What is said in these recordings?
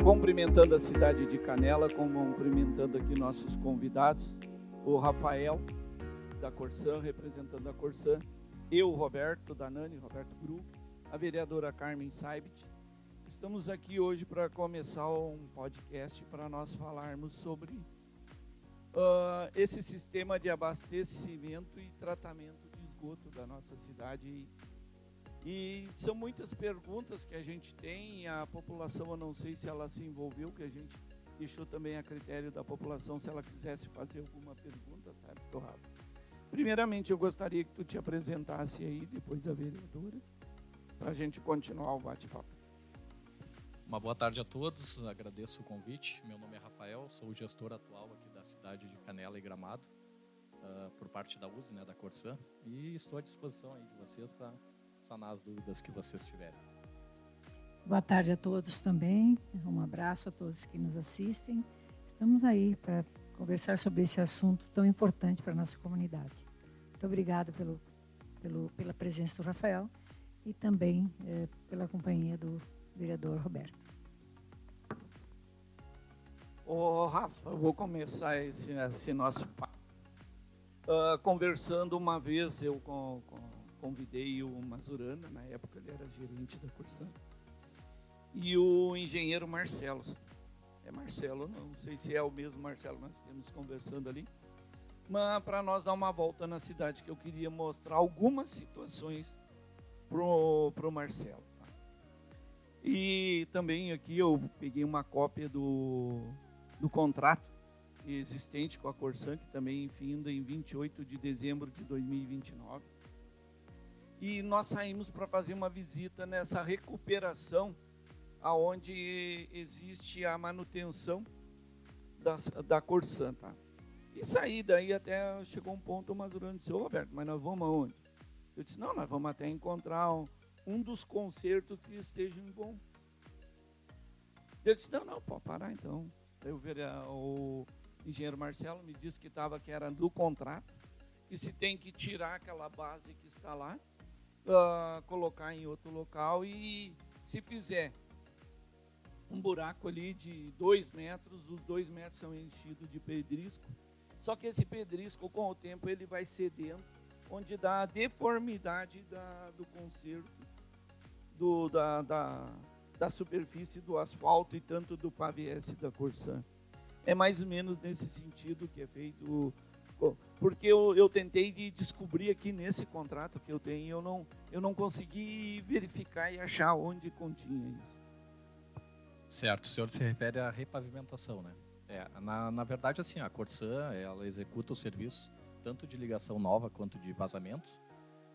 cumprimentando a cidade de Canela, cumprimentando aqui nossos convidados, o Rafael, da Corsan, representando a Corsan, eu, Roberto Danani, Roberto Gru, a vereadora Carmen Saibit. Estamos aqui hoje para começar um podcast para nós falarmos sobre esse sistema de abastecimento e tratamento de esgoto da nossa cidade. E são muitas perguntas que a gente tem, a população, eu não sei se ela se envolveu, que a gente deixou também a critério da população, se ela quisesse fazer alguma pergunta, sabe, Rafa? Primeiramente, eu gostaria que tu te apresentasse aí, depois a vereadora, para a gente continuar o bate-papo. Uma boa tarde a todos, agradeço o convite. Meu nome é Rafael, sou o gestor atual aqui da cidade de Canela e Gramado, por parte da USE, né, da Corsan, e estou à disposição aí de vocês para sanar as dúvidas que vocês tiverem. Boa tarde a todos também, um abraço a todos que nos assistem. Estamos aí para conversar sobre esse assunto tão importante para a nossa comunidade. Muito obrigada pela presença do Rafael e também pela companhia do vereador Roberto. Ô, Rafa, eu vou começar esse nosso papo. Conversando uma vez, eu convidei o Mazurana, na época ele era gerente da Corsan, e o engenheiro Marcelo. É Marcelo, não sei se é o mesmo Marcelo, nós temos conversando ali, mas para nós dar uma volta na cidade, que eu queria mostrar algumas situações pro Marcelo. Tá? E também aqui eu peguei uma cópia do contrato existente com a Corsan, que também finda em 28 de dezembro de 2029. E nós saímos para fazer uma visita nessa recuperação aonde existe a manutenção da Corsan, tá? E saí daí até chegou um ponto, o Mazurano disse: ô Roberto, mas nós vamos aonde? Eu disse: não, nós vamos até encontrar um dos concertos que estejam bom. Ele disse: não, pode parar então. Daí o engenheiro Marcelo me disse que era do contrato, que se tem que tirar aquela base que está lá, colocar em outro local, e se fizer um buraco ali de 2 metros, os 2 metros são enchidos de pedrisco, só que esse pedrisco com o tempo ele vai cedendo, onde dá a deformidade do conserto da superfície do asfalto e tanto do pavés da Corsan. É mais ou menos nesse sentido que é feito, porque eu tentei descobrir aqui nesse contrato que eu tenho, eu não consegui verificar e achar onde continha isso. Certo, o senhor se refere à repavimentação, né? Na verdade, assim, a Corsan, ela executa os serviços tanto de ligação nova quanto de vazamentos,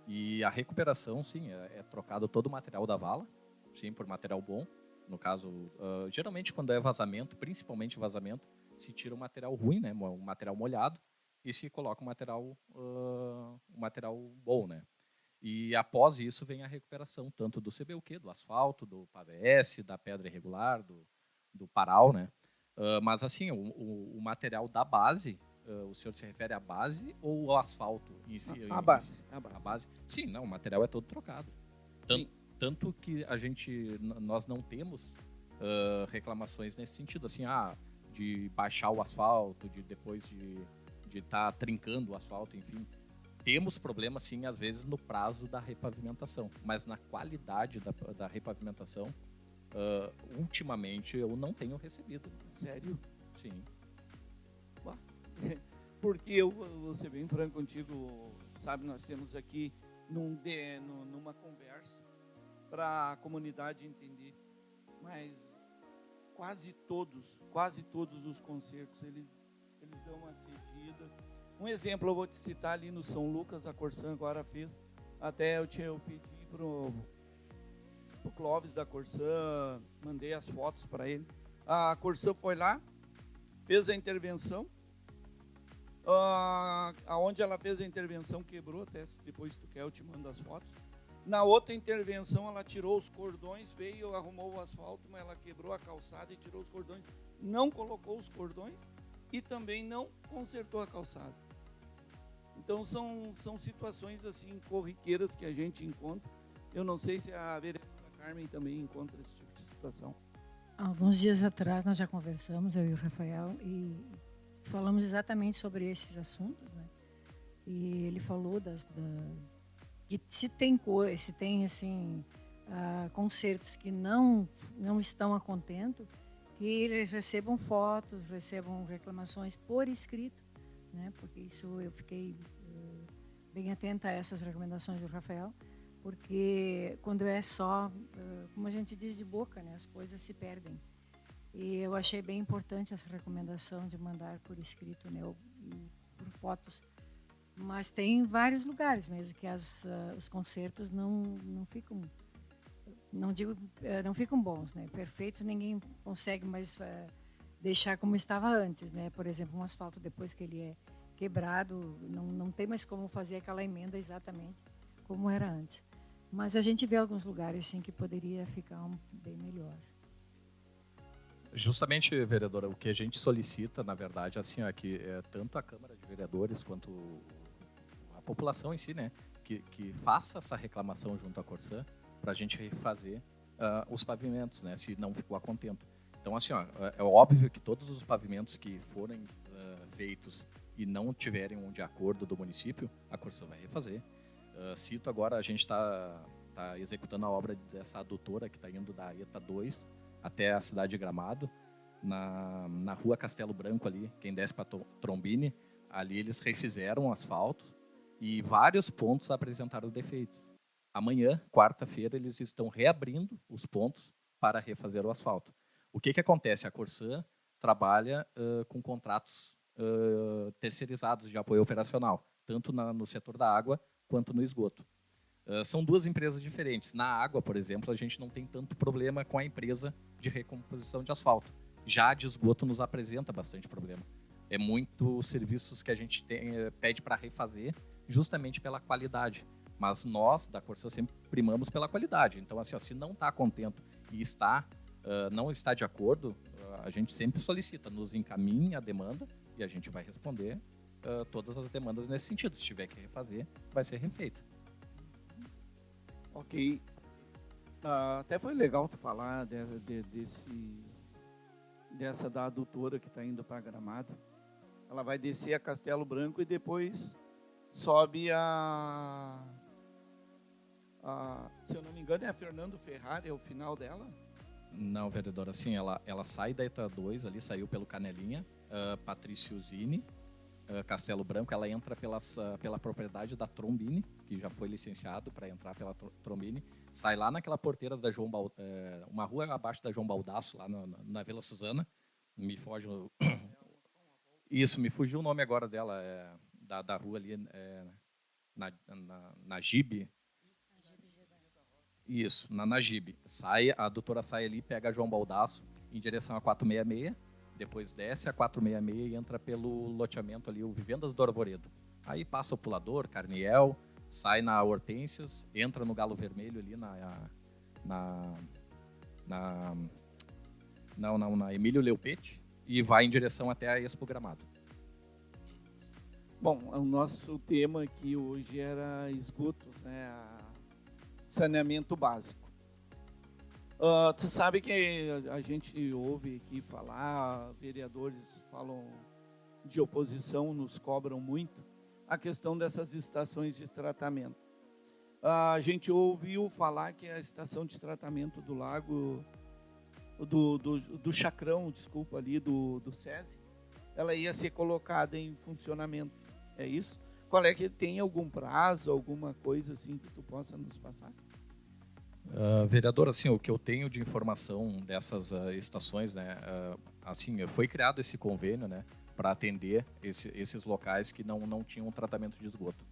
e a recuperação, sim, é trocado todo o material da vala, sim, por material bom. No caso, geralmente quando é vazamento, principalmente vazamento, se tira o material ruim, né, um material molhado, e se coloca um material bom, né? E após isso vem a recuperação, tanto do CBUQ, do asfalto, do pavés, da pedra irregular, do paral, né? Mas assim, o material da base, o senhor se refere à base ou ao asfalto? A base. A base? Sim, não, o material é todo trocado. Tanto que nós não temos reclamações nesse sentido, assim, de baixar o asfalto, de depois de estar trincando o asfalto, enfim. Temos problemas, sim, às vezes no prazo da repavimentação, mas na qualidade da repavimentação, ultimamente eu não tenho recebido. Sério? Sim. Porque eu vou ser bem franco contigo, sabe, nós temos aqui numa conversa para a comunidade entender, mas quase todos os concertos eles dão uma cedida. Um exemplo eu vou te citar ali no São Lucas, a Corsan agora fez, até eu pedi pro Clóvis da Corsan, mandei as fotos para ele. A Corsan foi lá, fez a intervenção, aonde ela fez a intervenção quebrou, até depois se tu quer eu te mando as fotos. Na outra intervenção ela tirou os cordões, veio, arrumou o asfalto, mas ela quebrou a calçada e tirou os cordões, não colocou os cordões e também não consertou a calçada. Então são situações assim corriqueiras que a gente encontra. Eu não sei se a vereadora Carmen também encontra esse tipo de situação. Alguns dias atrás nós já conversamos, eu e o Rafael, e falamos exatamente sobre esses assuntos, né? E ele falou que se tem assim, concertos que não estão a contento, que eles recebam fotos, recebam reclamações por escrito, né? Porque isso eu fiquei bem atenta a essas recomendações do Rafael, porque quando é só, como a gente diz de boca, né, as coisas se perdem. E eu achei bem importante essa recomendação de mandar por escrito, né, ou por fotos. Mas tem vários lugares mesmo que os concertos não ficam, não ficam bons, né? Perfeitos ninguém consegue mais deixar como estava antes, né? Por exemplo, um asfalto depois que ele é quebrado, não tem mais como fazer aquela emenda exatamente como era antes. Mas a gente vê alguns lugares sim que poderia ficar bem melhor. Justamente, vereadora, o que a gente solicita, na verdade, assim, é que tanto a Câmara de Vereadores quanto a população em si, né, que faça essa reclamação junto à Corsã para a gente refazer os pavimentos, né, se não ficou a contento. Então, assim, ó, é óbvio que todos os pavimentos que forem feitos e não tiverem um de acordo do município, a Corsã vai refazer. Cito agora, a gente está executando a obra dessa adutora que está indo da ETA 2 até a cidade de Gramado, na rua Castelo Branco ali, quem desce para Trombini, ali eles refizeram o asfalto e vários pontos apresentaram defeitos. Amanhã, quarta-feira, eles estão reabrindo os pontos para refazer o asfalto. O que acontece? A Corsã trabalha com contratos terceirizados de apoio operacional, tanto no setor da água quanto no esgoto. São duas empresas diferentes. Na água, por exemplo, a gente não tem tanto problema com a empresa de recomposição de asfalto. Já a de esgoto nos apresenta bastante problema. É muitos serviços que a gente pede para refazer justamente pela qualidade. Mas nós, da Corsã, sempre primamos pela qualidade. Então, assim, ó, se não está contente e não está de acordo, a gente sempre solicita, nos encaminhe a demanda e a gente vai responder todas as demandas nesse sentido. Se tiver que refazer, vai ser refeito. Ok. Até foi legal tu falar dessa da adutora que está indo para Gramado. Ela vai descer a Castelo Branco e depois sobe se eu não me engano, é a Fernando Ferrari, é o final dela? Não, vereadora, assim, ela sai da ETA 2, ali saiu pelo Canelinha, Patrício Zini, Castelo Branco, ela entra pela propriedade da Trombini, que já foi licenciado para entrar pela Trombini, sai lá naquela porteira da uma rua abaixo da João Baldasso, lá na Vila Suzana, me foge isso, me fugiu o nome agora dela, da rua ali, na Gibe. Isso, na Nagibe. A doutora sai ali, pega a João Baldasso em direção a 466, depois desce a 466 e entra pelo loteamento ali, o Vivendas do Arvoredo. Aí passa o Pulador, Carniel, sai na Hortências, entra no Galo Vermelho ali na Emílio Leupete e vai em direção até a Expo Gramado. Bom, o nosso tema aqui hoje era esgotos, né? Saneamento básico. Tu sabe que a gente ouve aqui falar, vereadores falam de oposição, nos cobram muito, a questão dessas estações de tratamento. A gente ouviu falar que a estação de tratamento do lago, do Chacrão, desculpa, ali do SESI, ela ia ser colocada em funcionamento. É isso? Qual é que tem algum prazo, alguma coisa assim que tu possa nos passar? Vereador, assim, o que eu tenho de informação dessas estações, né, assim, foi criado esse convênio, né, para atender esses locais que não tinham tratamento de esgoto.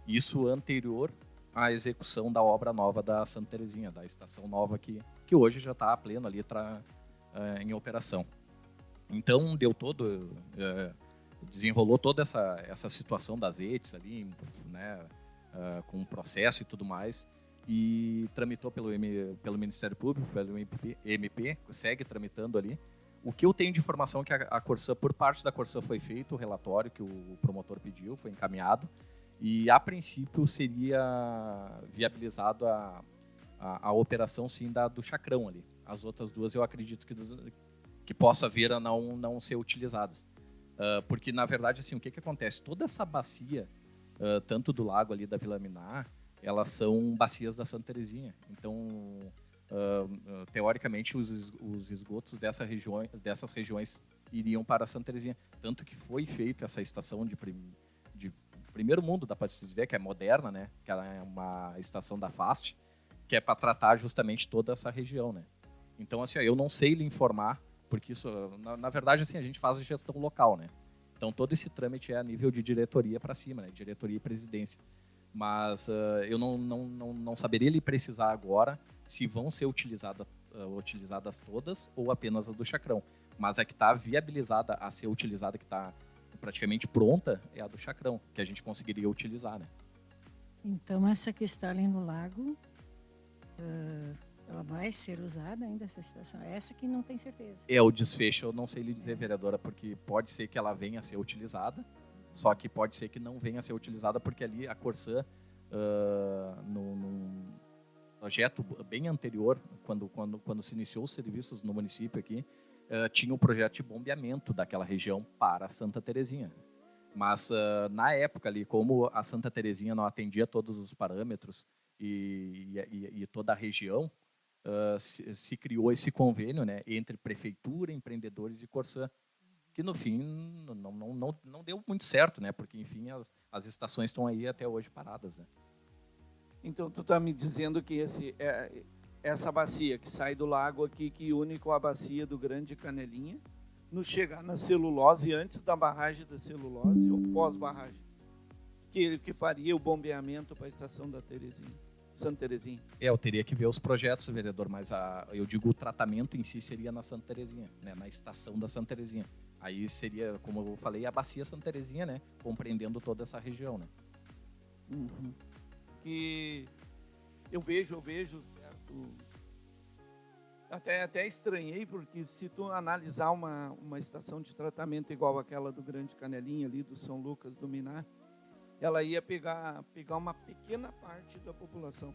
Isso anterior à execução da obra nova da Santa Terezinha, da estação nova que hoje já está a pleno ali em operação. Então, desenrolou toda essa situação das ETs ali, né, com o processo e tudo mais, e tramitou pelo Ministério Público, pelo MP, segue tramitando ali. O que eu tenho de informação é que a Corsã, por parte da Corsã, foi feito o relatório que o promotor pediu, foi encaminhado, e a princípio seria viabilizado a operação sim do Chacrão ali. As outras duas eu acredito que possa vir a não ser utilizadas. Porque, na verdade, assim, o que acontece? Toda essa bacia, tanto do lago ali da Vila Minar, elas são bacias da Santa Terezinha. Então, teoricamente, os esgotos dessas regiões iriam para a Santa Terezinha. Tanto que foi feita essa estação de primeiro mundo, dá para se dizer, que é moderna, né? Que ela é uma estação da FAST, que é para tratar justamente toda essa região, né? Então, assim, eu não sei lhe informar, porque isso, na verdade, assim, a gente faz a gestão local, né? Então, todo esse trâmite é a nível de diretoria para cima, né? Diretoria e presidência. Mas eu não saberia lhe precisar agora se vão ser utilizadas todas ou apenas as do Chacrão. Mas a que está viabilizada a ser utilizada, que está praticamente pronta, é a do Chacrão, que a gente conseguiria utilizar, né? Então, essa que está ali no lago, ela vai ser usada ainda, essa estação? Essa que não tem certeza. O desfecho eu não sei lhe dizer, vereadora, porque pode ser que ela venha a ser utilizada, só que pode ser que não venha a ser utilizada, porque ali a Corsã, num projeto bem anterior, quando se iniciou os serviços no município aqui, tinha um projeto de bombeamento daquela região para Santa Terezinha. Mas, na época ali, como a Santa Terezinha não atendia todos os parâmetros e toda a região, se criou esse convênio, né, entre prefeitura, empreendedores e Corsã, que no fim não deu muito certo, né, porque enfim as estações estão aí até hoje paradas, né. Então tu está me dizendo que essa bacia que sai do lago aqui, que une com a bacia do Grande Canelinha, nos chegar na celulose antes da barragem da celulose ou pós-barragem, que faria o bombeamento para a estação da Santa Terezinha. Eu teria que ver os projetos, vereador, mas eu digo o tratamento em si seria na Santa Terezinha, né, na estação da Santa Terezinha. Aí seria, como eu falei, a bacia Santa Terezinha, né, compreendendo toda essa região, né. Uhum. Que eu vejo, certo? Até estranhei, porque se tu analisar uma estação de tratamento igual aquela do Grande Canelinha ali, do São Lucas, do Minar, ela ia pegar uma pequena parte da população.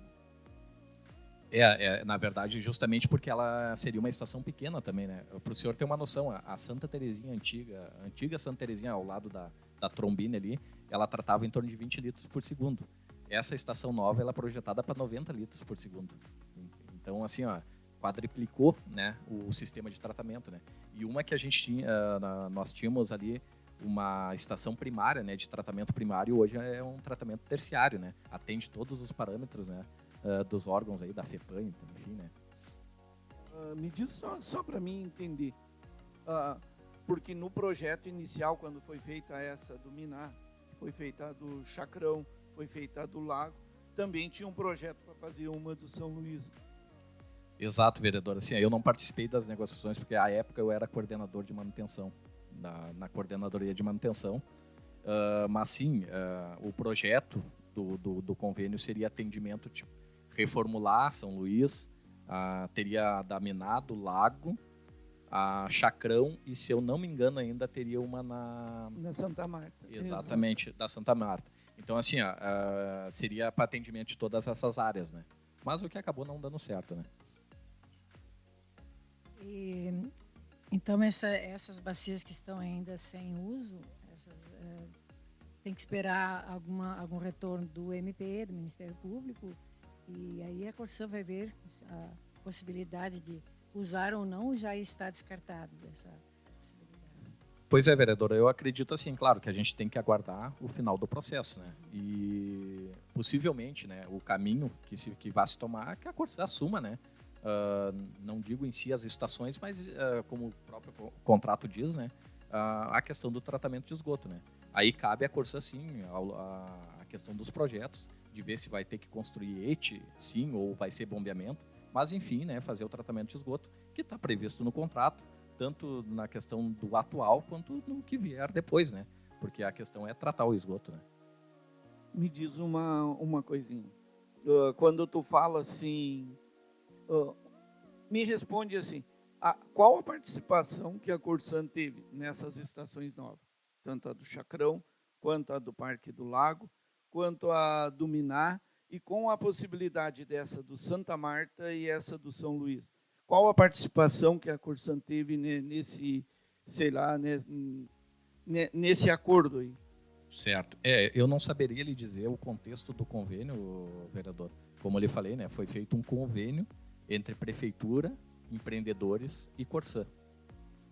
Na verdade, justamente porque ela seria uma estação pequena também, né? Para o senhor ter uma noção, a Santa Terezinha a antiga Santa Terezinha, ao lado da Trombina ali, ela tratava em torno de 20 litros por segundo. Essa estação nova, ela é projetada para 90 litros por segundo. Então, assim, quadriplicou, né, o sistema de tratamento, né? E uma que a gente tinha, nós tínhamos ali uma estação primária, né, de tratamento primário, hoje é um tratamento terciário, né? Atende todos os parâmetros, né, dos órgãos aí da FEPAM, enfim, né? Me diz só para mim entender, porque no projeto inicial, quando foi feita essa do Minar, foi feita a do Chacrão, foi feita a do Lago, também tinha um projeto para fazer uma do São Luís. Exato, vereador. Assim, eu não participei das negociações porque à época eu era coordenador de manutenção, na coordenadoria de manutenção. Mas sim, o projeto do convênio seria atendimento, tipo, reformular São Luís, teria da Minar, do Lago, a Chacrão e, se eu não me engano, ainda teria uma na Santa Marta. Exatamente, da Santa Marta. Então, assim, seria para atendimento de todas essas áreas, né? Mas o que acabou não dando certo, né? Então, essas bacias que estão ainda sem uso, tem que esperar algum retorno do MP, do Ministério Público, e aí a Corsã vai ver a possibilidade de usar ou não, já está descartado dessa possibilidade. Pois é, vereadora, eu acredito assim, claro, que a gente tem que aguardar o final do processo, né? E possivelmente, né, o caminho que vai se tomar é que a Corsã assuma, né? Não digo em si as estações, mas como o próprio contrato diz, né, a questão do tratamento de esgoto, né. Aí cabe a Corsã, sim, a questão dos projetos, de ver se vai ter que construir ET, sim, ou vai ser bombeamento, mas enfim, né, fazer o tratamento de esgoto, que está previsto no contrato, tanto na questão do atual, quanto no que vier depois, né, porque a questão é tratar o esgoto, né. Me diz uma coisinha, quando tu fala assim, me responde assim, qual a participação que a Corsã teve nessas estações novas? Tanto a do Chacrão, quanto a do Parque do Lago, quanto a do Minar, e com a possibilidade dessa do Santa Marta e essa do São Luís. qual a participação que a Corsan teve nesse, sei lá, nesse acordo aí? Certo. Eu não saberia lhe dizer o contexto do convênio, vereador. Como eu lhe falei, né, foi feito um convênio entre prefeitura, empreendedores e Corsan.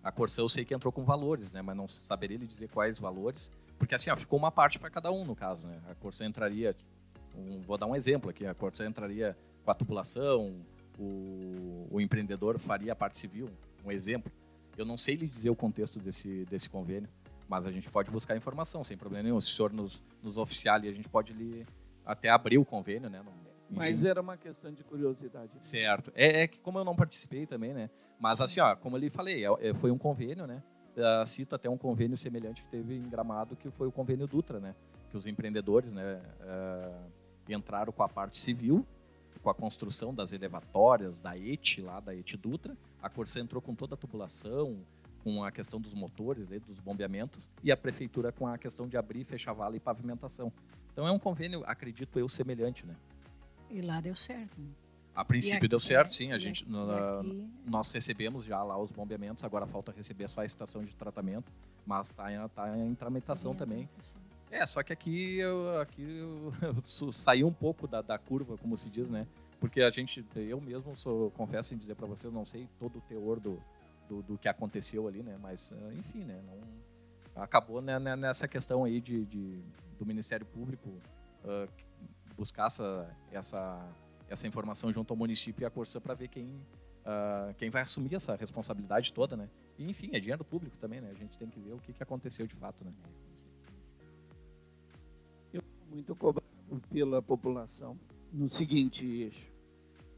A Corsan eu sei que entrou com valores, né, mas não saberia lhe dizer quais valores, porque assim, ficou uma parte para cada um no caso, né? A Corsan entraria, vou dar um exemplo aqui, a Corsan entraria com a tubulação, o empreendedor faria a parte civil, um exemplo. Eu não sei lhe dizer o contexto desse convênio, mas a gente pode buscar informação, sem problema nenhum. Se o senhor nos oficiar ali, a gente pode até abrir o convênio, né? Mas era uma questão de curiosidade. Certo. Que como eu não participei também, né? Mas assim, como eu lhe falei, foi um convênio, né? Cito até um convênio semelhante que teve em Gramado, que foi o convênio Dutra, né? Que os empreendedores, né, entraram com a parte civil, com a construção das elevatórias, da ET Dutra. A Corsan entrou com toda a tubulação, com a questão dos motores, né, dos bombeamentos, e a prefeitura com a questão de abrir, fechar vala e pavimentação. Então é um convênio, acredito eu, semelhante, né? E lá deu certo, né? A princípio deu certo, sim. Nós aqui... recebemos já lá os bombeamentos, agora falta receber só a estação de tratamento, mas está em tramitação também. Só que aqui saiu um pouco da curva, como se diz, né? Porque eu mesmo confesso em dizer para vocês, não sei todo o teor do que aconteceu ali, né? Mas, enfim, né? Acabou, né, nessa questão aí do Ministério Público buscar essa informação junto ao município e à Corsan para ver quem vai assumir essa responsabilidade toda, né? E, enfim, é dinheiro público também, né? A gente tem que ver o que aconteceu de fato, né? Eu sou muito cobrado pela população no seguinte eixo.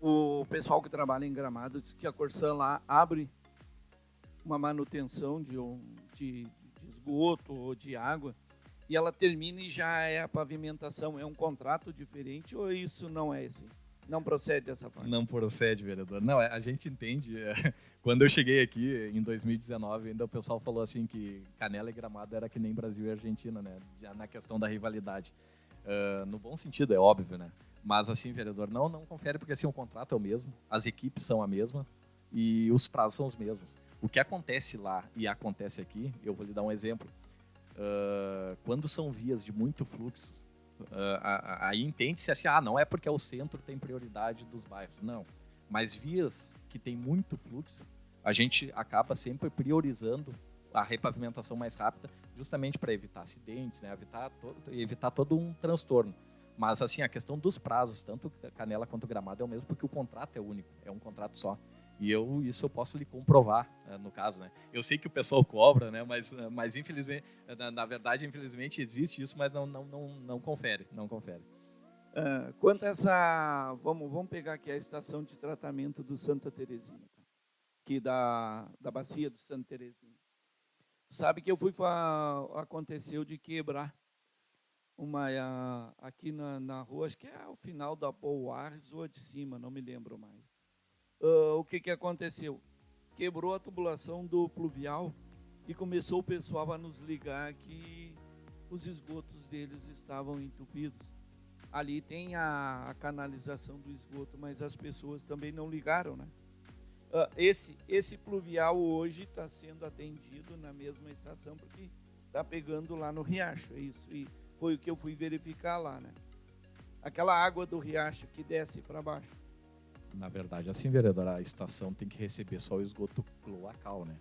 O pessoal que trabalha em Gramado diz que a Corsan lá abre uma manutenção de esgoto ou de água e ela termina e já é a pavimentação. É um contrato diferente ou isso não é assim? Não procede dessa forma? Não procede, vereador. Não, a gente entende. Quando eu cheguei aqui, em 2019, ainda o pessoal falou assim que Canela e Gramado era que nem Brasil e Argentina, né? Na questão da rivalidade. No bom sentido, é óbvio, né? Mas assim, vereador, não confere, porque assim, o contrato é o mesmo, as equipes são a mesma e os prazos são os mesmos. O que acontece lá e acontece aqui, eu vou lhe dar um exemplo. Quando são vias de muito fluxo, aí entende-se assim, não é porque é o centro tem prioridade dos bairros, não. Mas vias que tem muito fluxo, a gente acaba sempre priorizando a repavimentação mais rápida, justamente para evitar acidentes, né? Evitar todo um transtorno. Mas assim, a questão dos prazos, tanto Canela quanto Gramado é o mesmo, porque o contrato é único, é um contrato só. E isso eu posso lhe comprovar, no caso, né? Eu sei que o pessoal cobra, né? Mas infelizmente, na verdade, infelizmente existe isso, mas não confere, não confere. Quanto a essa, vamos pegar aqui a estação de tratamento do Santa Terezinha, aqui da bacia do Santa Terezinha. Sabe que aconteceu de quebrar aqui na rua, acho que é o final da Boares ou de cima, não me lembro mais. O que aconteceu? Quebrou a tubulação do pluvial e começou o pessoal a nos ligar que os esgotos deles estavam entupidos. Ali tem a canalização do esgoto, mas as pessoas também não ligaram, né? Esse pluvial hoje está sendo atendido na mesma estação porque está pegando lá no riacho, é isso. E foi o que eu fui verificar lá, né? Aquela água do riacho que desce para baixo. Na verdade, assim, vereador, a estação tem que receber só o esgoto cloacal, né?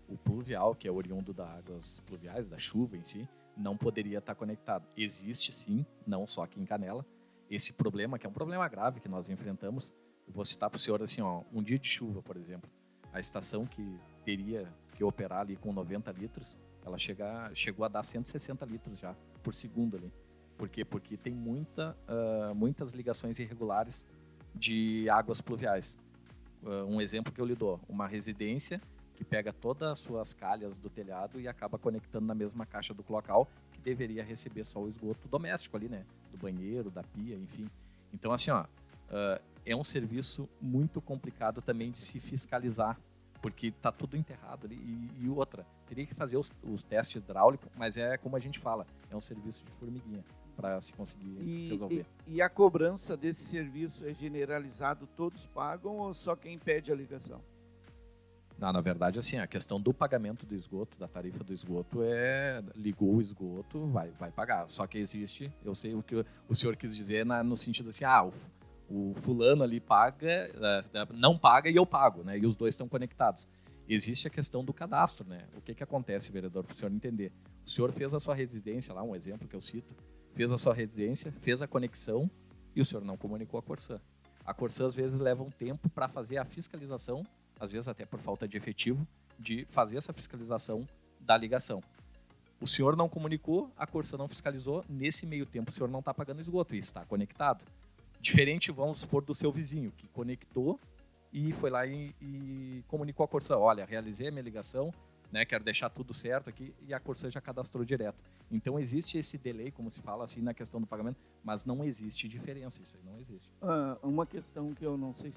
O pluvial, que é oriundo das águas pluviais, da chuva em si, não poderia estar conectado. Existe sim, não só aqui em Canela, esse problema, que é um problema grave que nós enfrentamos. Eu vou citar para o senhor assim, um dia de chuva, por exemplo, a estação que teria que operar ali com 90 litros, ela chegou a dar 160 litros já por segundo ali. Por quê? Porque tem muitas ligações irregulares de águas pluviais. Um exemplo que eu lhe dou, uma residência que pega todas as suas calhas do telhado e acaba conectando na mesma caixa do cloacal, que deveria receber só o esgoto doméstico ali, né? Do banheiro, da pia, enfim. Então, assim, é um serviço muito complicado também de se fiscalizar, porque está tudo enterrado ali. E outra, teria que fazer os testes hidráulicos, mas é como a gente fala, é um serviço de formiguinha. para se conseguir resolver. E a cobrança desse serviço é generalizado, todos pagam ou só quem pede a ligação? Não, na verdade, assim, a questão do pagamento do esgoto, da tarifa do esgoto, ligou o esgoto, vai pagar. Só que existe, eu sei o que o senhor quis dizer no sentido assim, o fulano ali paga, não paga e eu pago, né? E os dois estão conectados. Existe a questão do cadastro, né? O que acontece, vereador, para o senhor entender? O senhor fez a sua residência lá, um exemplo que eu cito, fez a sua residência, fez a conexão e o senhor não comunicou a Corsã. A Corsã, às vezes, leva um tempo para fazer a fiscalização, às vezes até por falta de efetivo, de fazer essa fiscalização da ligação. O senhor não comunicou, a Corsã não fiscalizou, nesse meio tempo o senhor não está pagando esgoto e está conectado. Diferente, vamos supor, do seu vizinho, que conectou e foi lá e comunicou a Corsã, olha, realizei a minha ligação, né, quero deixar tudo certo aqui, e a Corsã já cadastrou direto. Então existe esse delay, como se fala assim, na questão do pagamento, mas não existe diferença, isso aí não existe. Uma questão que eu não sei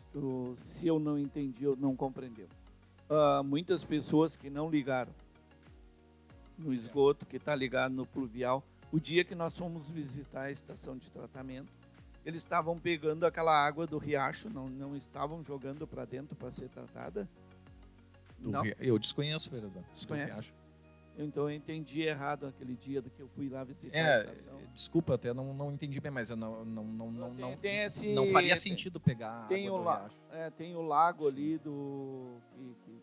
se eu não entendi ou não compreendeu. Muitas pessoas que não ligaram no esgoto, que está ligado no pluvial, o dia que nós fomos visitar a estação de tratamento, eles estavam pegando aquela água do riacho, não estavam jogando para dentro para ser tratada? Não. Eu desconheço, vereador. Desconhece? Então eu entendi errado aquele dia do que eu fui lá visitar a estação. Desculpa, até não entendi bem, mas eu não não faria sentido pegar tem água do riacho. Tem o lago ali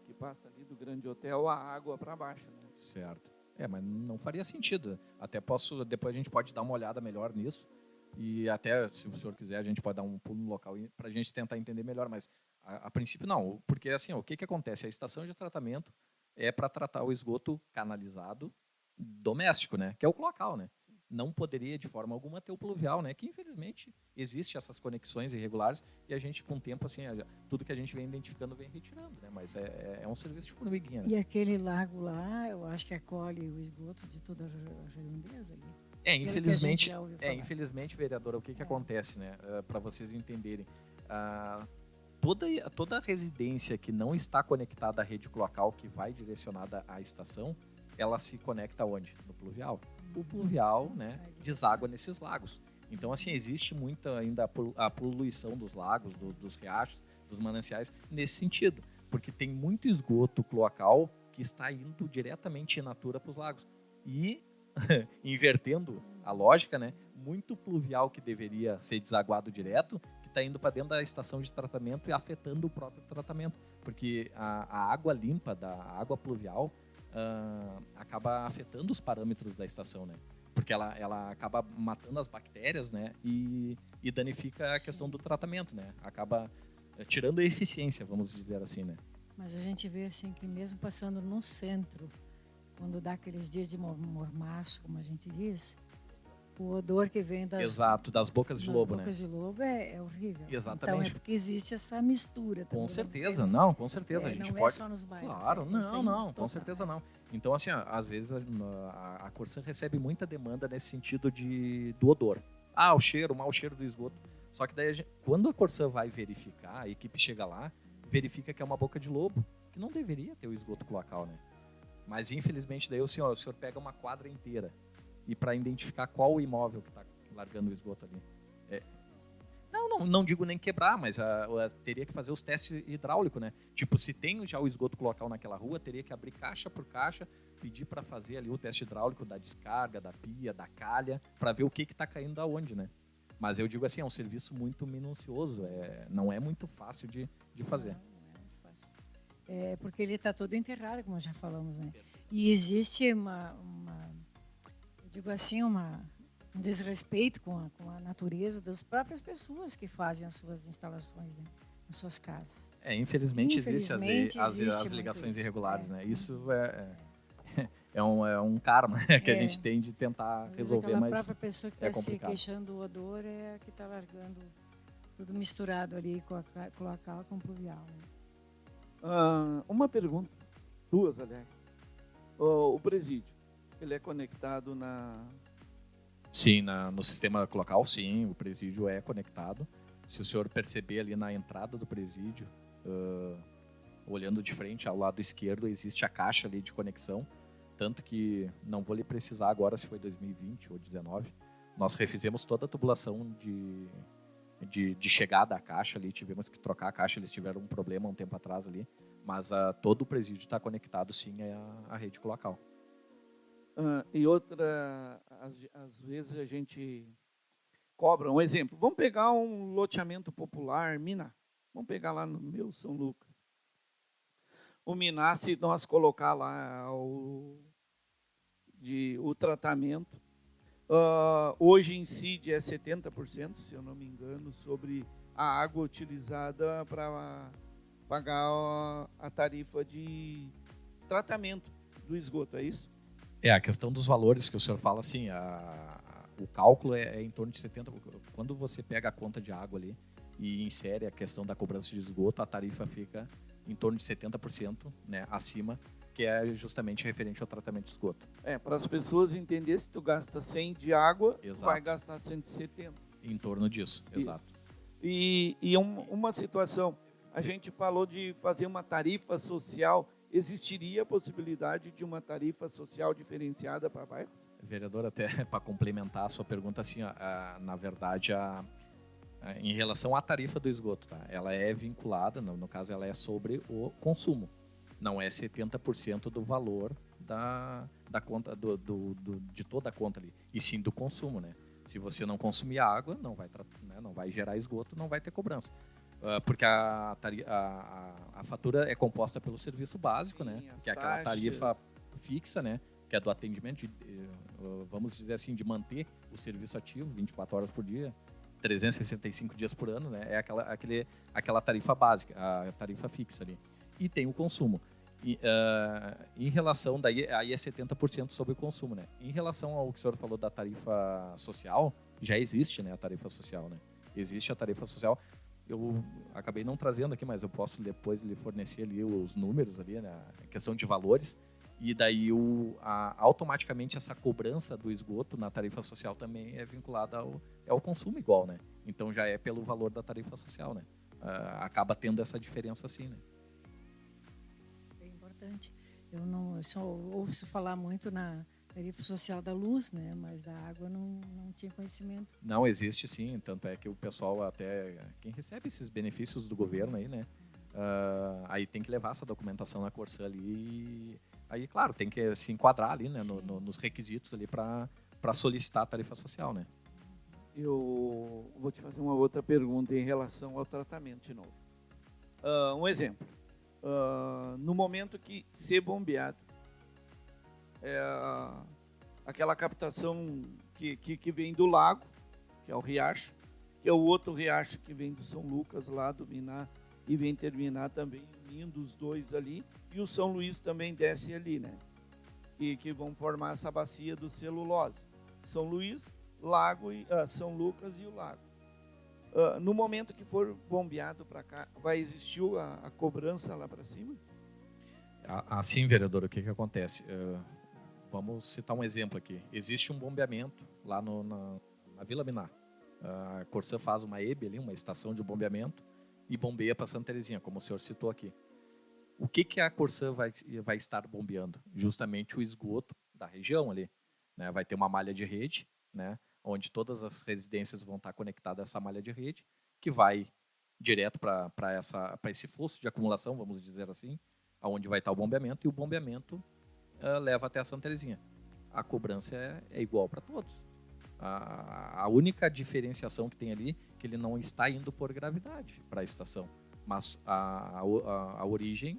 que passa ali do Grande Hotel, a água para baixo, né? Certo. Mas não faria sentido. Até depois a gente pode dar uma olhada melhor nisso. E até, se o senhor quiser, a gente pode dar um pulo no local para a gente tentar entender melhor. Mas, a princípio, não. Porque, assim, o que acontece? A estação de tratamento é para tratar o esgoto canalizado doméstico, né? Que é o cloacal, né? Não poderia, de forma alguma, ter o pluvial, né? Que, infelizmente, existe essas conexões irregulares e a gente, com o tempo, assim, tudo que a gente vem identificando vem retirando, né? Mas é um serviço de formiguinha, né? E aquele lago lá, eu acho que acolhe o esgoto de toda a redondeza ali. Infelizmente, vereadora, o que acontece, né? Para vocês entenderem, toda residência que não está conectada à rede cloacal que vai direcionada à estação, ela se conecta onde? No pluvial. O pluvial, né, deságua nesses lagos. Então, assim, existe muita ainda a poluição dos lagos, dos riachos, dos mananciais nesse sentido, porque tem muito esgoto cloacal que está indo diretamente in natura para os lagos. E invertendo a lógica, né? Muito pluvial que deveria ser desaguado direto, que está indo para dentro da estação de tratamento e afetando o próprio tratamento, porque a água limpa da água pluvial acaba afetando os parâmetros da estação, né? Porque ela acaba matando as bactérias, né? E danifica a questão do tratamento, né? Acaba tirando a eficiência, vamos dizer assim, né? Mas a gente vê assim que mesmo passando no centro, quando dá aqueles dias de mormaço, como a gente diz, o odor que vem das bocas de lobo, né? Das bocas de lobo é horrível. Exatamente. Então é porque existe essa mistura também. Com certeza, com certeza. A gente não pode... é só nos bairros. Claro, com certeza não. Então, assim, às vezes a Corsã recebe muita demanda nesse sentido do odor. O mau cheiro do esgoto. Só que daí, quando a Corsã vai verificar, a equipe chega lá, verifica que é uma boca de lobo, que não deveria ter o esgoto cloacal, né? Mas, infelizmente, daí o senhor pega uma quadra inteira e para identificar qual o imóvel que está largando o esgoto ali. Não digo nem quebrar, mas teria que fazer os testes hidráulicos, né? Tipo, se tem já o esgoto cloacal naquela rua, teria que abrir caixa por caixa, pedir para fazer ali o teste hidráulico da descarga, da pia, da calha, para ver o que está caindo da onde, né? Mas eu digo assim, é um serviço muito minucioso, não é muito fácil de fazer. Não é muito fácil. Porque ele está todo enterrado, como já falamos, né? E existe eu digo assim, um desrespeito com a natureza das próprias pessoas que fazem as suas instalações, né? Nas suas casas. Infelizmente existe as ligações irregulares, né? Isso é um karma que a gente tem de tentar resolver, mas a própria pessoa que está se queixando do odor é a que está largando tudo misturado ali com a cloacal com o pluvial. Né? Uma pergunta, duas, aliás. O presídio, ele é conectado Sim, no sistema cloacal, sim, o presídio é conectado. Se o senhor perceber ali na entrada do presídio, olhando de frente ao lado esquerdo, existe a caixa ali de conexão. Tanto que não vou lhe precisar agora se foi 2020 ou 2019, Nós refizemos toda a tubulação de chegada à caixa ali, tivemos que trocar a caixa, eles tiveram um problema um tempo atrás ali, mas todo o presídio está conectado sim à rede cloacal. E outra, às vezes a gente cobra, um exemplo, vamos pegar um loteamento popular, Miná, vamos pegar lá no meu São Lucas. O Miná, se nós colocar lá o tratamento, hoje incide 70%, se eu não me engano, sobre a água utilizada para pagar a tarifa de tratamento do esgoto, é isso? A questão dos valores que o senhor fala, assim, o cálculo é em torno de 70%. Quando você pega a conta de água ali e insere a questão da cobrança de esgoto, a tarifa fica em torno de 70%, né, acima, que é justamente referente ao tratamento de esgoto. Para as pessoas entenderem, se tu gasta 100 de água, Exato. vai gastar 170. Em torno disso, Isso. Exato. E uma situação, a gente falou de fazer uma tarifa social, existiria a possibilidade de uma tarifa social diferenciada para bairros? Vereador, até para complementar a sua pergunta, assim, na verdade, em relação à tarifa do esgoto, tá? Ela é vinculada, no caso, ela é sobre o consumo. Não é 70% do valor da conta, de toda a conta ali, e sim do consumo, né? Se você não consumir água, não vai gerar esgoto, não vai ter cobrança. Porque a fatura é composta pelo serviço básico, sim, né? Que é aquela tarifa fixa, né? Que é do atendimento, vamos dizer assim, de manter o serviço ativo 24 horas por dia, 365 dias por ano, né? É aquela tarifa básica, a tarifa fixa ali. E tem o consumo. Em relação, daí aí é 70% sobre o consumo, né? Em relação ao que o senhor falou da tarifa social, já existe, né, a tarifa social, né? Existe a tarifa social. Eu acabei não trazendo aqui, mas eu posso depois lhe fornecer ali os números ali, né, a questão de valores. E daí automaticamente essa cobrança do esgoto na tarifa social também é vinculada ao consumo igual, né? Então já é pelo valor da tarifa social, né? Acaba tendo essa diferença assim, né? É importante. Eu só ouço falar muito na tarifa social da luz, né? Mas da água não tinha conhecimento. Não, existe sim, tanto é que o pessoal até, quem recebe esses benefícios do governo aí, né? Aí tem que levar essa documentação na Corsã ali. Aí, claro, tem que se enquadrar ali, né, nos requisitos ali para solicitar a tarifa social, né? Eu vou te fazer uma outra pergunta em relação ao tratamento de novo. Um exemplo. No momento que ser bombeado, aquela captação que vem do lago, que é o riacho, que é o outro riacho que vem do São Lucas, lá do Miná, e vem terminar também unindo os dois ali, e o São Luís também desce ali, né? Que vão formar essa bacia do celulose. São Luís, Lago e São Lucas e o Lago. No momento que for bombeado para cá, vai existir a cobrança lá para cima? Assim, vereador, o que acontece? Vamos citar um exemplo aqui. Existe um bombeamento lá na Vila Miná. A Corsã faz uma EB ali, uma estação de bombeamento, e bombeia para Santa Terezinha, como o senhor citou aqui. O que a Corsã vai estar bombeando? Justamente o esgoto da região ali, né? Vai ter uma malha de rede, né? Onde todas as residências vão estar conectadas a essa malha de rede, que vai direto para esse fosso de acumulação, vamos dizer assim, aonde vai estar o bombeamento, e o bombeamento leva até a Santa Terezinha. A cobrança é igual para todos. A única diferenciação que tem ali é que ele não está indo por gravidade para a estação, mas a origem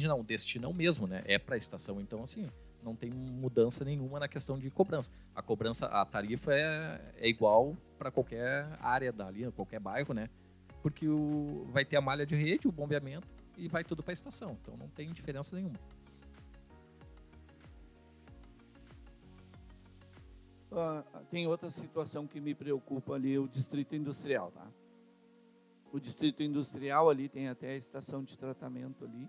não, o destino é o mesmo, né? É para a estação. Então, assim, não tem mudança nenhuma na questão de cobrança. A tarifa é igual para qualquer área dali, qualquer bairro, né? Porque vai ter a malha de rede, o bombeamento, e vai tudo para a estação. Então, não tem diferença nenhuma. Tem outra situação que me preocupa ali, o distrito industrial, tá? O distrito industrial ali tem até a estação de tratamento ali,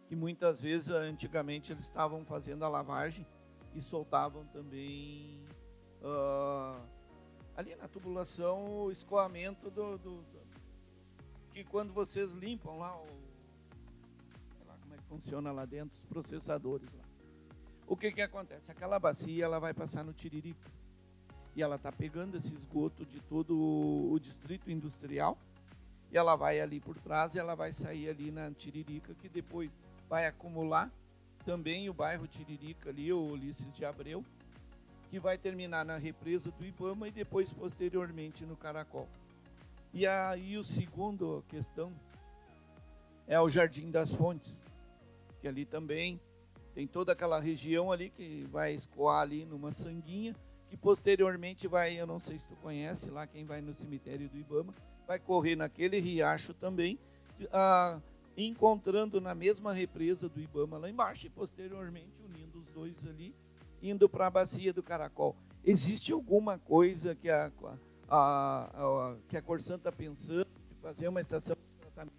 que muitas vezes, antigamente, eles estavam fazendo a lavagem e soltavam também ali na tubulação o escoamento que quando vocês limpam lá, sei lá como é que funciona lá dentro, os processadores lá. O que acontece? Aquela bacia ela vai passar no Tiririca. E ela está pegando esse esgoto de todo o distrito industrial, e ela vai ali por trás e ela vai sair ali na Tiririca, que depois vai acumular também o bairro Tiririca ali, o Ulisses de Abreu, que vai terminar na represa do Ibama e depois posteriormente no Caracol. E aí o segundo questão é o Jardim das Fontes, que ali também tem toda aquela região ali que vai escoar ali numa sanguinha, que posteriormente vai, eu não sei se tu conhece lá, quem vai no cemitério do Ibama, vai correr naquele riacho também, encontrando na mesma represa do Ibama lá embaixo e posteriormente unindo os dois ali, indo para a bacia do Caracol. Existe alguma coisa que a Corsan está pensando de fazer uma estação de tratamento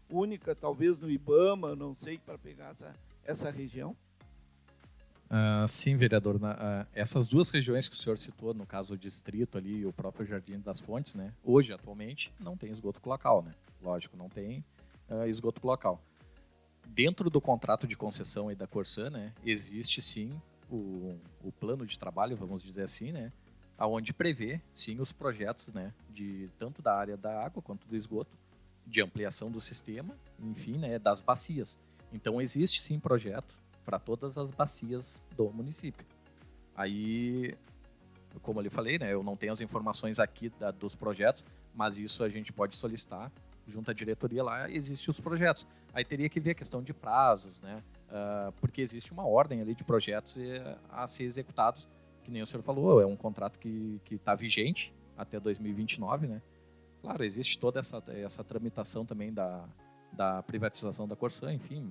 única, talvez no Ibama, não sei, para pegar essa região? Sim, vereador. Essas duas regiões que o senhor citou, no caso o distrito ali e o próprio Jardim das Fontes, né, hoje, atualmente, não tem esgoto cloacal, né? Lógico, não tem esgoto cloacal. Dentro do contrato de concessão aí da Corsan, né, existe sim o plano de trabalho, vamos dizer assim, né, onde prevê sim os projetos, né, de tanto da área da água quanto do esgoto, de ampliação do sistema, enfim, né, das bacias. Então existe sim projeto para todas as bacias do município. Aí, como eu lhe falei, né, eu não tenho as informações aqui dos projetos, mas isso a gente pode solicitar junto à diretoria lá, existem os projetos. Aí teria que ver a questão de prazos, né, porque existe uma ordem ali de projetos a ser executados, que nem o senhor falou, é um contrato que está vigente até 2029, né. Claro, existe toda essa tramitação também da privatização da Corsan, enfim.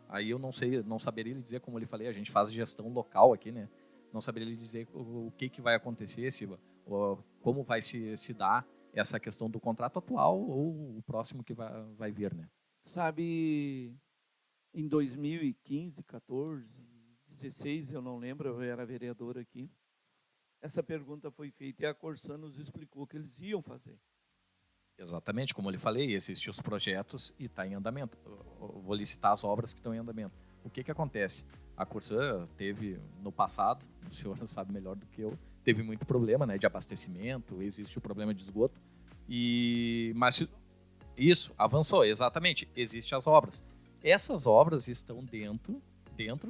Aí eu não saberia lhe dizer, como eu lhe falei, a gente faz gestão local aqui, né? Não saberia lhe dizer o que vai acontecer, como vai se dar essa questão do contrato atual ou o próximo que vai vir, né? Sabe, em 2015, 14, 16, eu não lembro, eu era vereador aqui, essa pergunta foi feita e a Corsan nos explicou que eles iam fazer. Exatamente, como eu lhe falei, existem os projetos e está em andamento. Eu vou licitar as obras que estão em andamento. O que acontece? A Corsan teve, no passado, o senhor sabe melhor do que eu, teve muito problema, né, de abastecimento, existe o problema de esgoto, mas isso, avançou, exatamente, existem as obras. Essas obras estão dentro,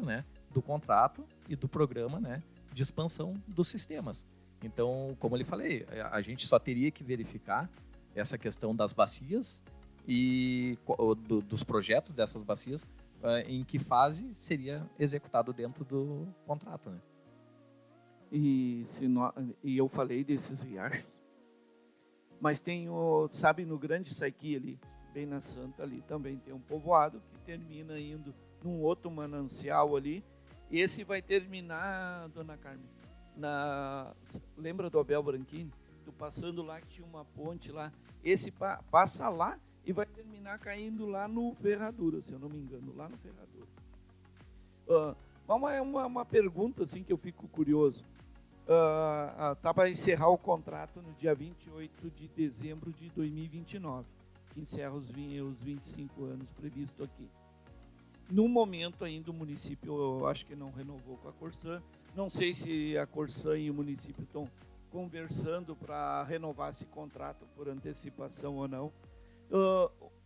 né, do contrato e do programa, né, de expansão dos sistemas. Então, como eu lhe falei, a gente só teria que verificar essa questão das bacias e dos projetos dessas bacias, em que fase seria executado dentro do contrato, né? E eu falei desses riachos, mas tem sabe, no Grande Saiqui ali, bem na Santa ali, também tem um povoado que termina indo num outro manancial ali. Esse vai terminar, dona Carmen, lembra do Abel Branquini? Passando lá, que tinha uma ponte lá, esse passa lá e vai terminar caindo lá no Ferradura, se eu não me engano, lá no Ferradura. Uma pergunta assim que eu fico curioso. Tá para encerrar o contrato no dia 28 de dezembro de 2029, que encerra os 25 anos previsto aqui. No momento ainda o município, eu acho que não renovou com a Corsan, não sei se a Corsan e o município estão conversando para renovar esse contrato por antecipação ou não.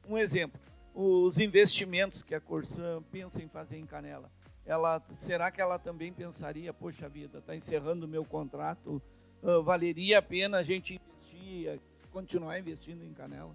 Um exemplo, os investimentos que a Corsan pensa em fazer em Canela, será que ela também pensaria, poxa vida, está encerrando o meu contrato, valeria a pena a gente investir, continuar investindo em Canela?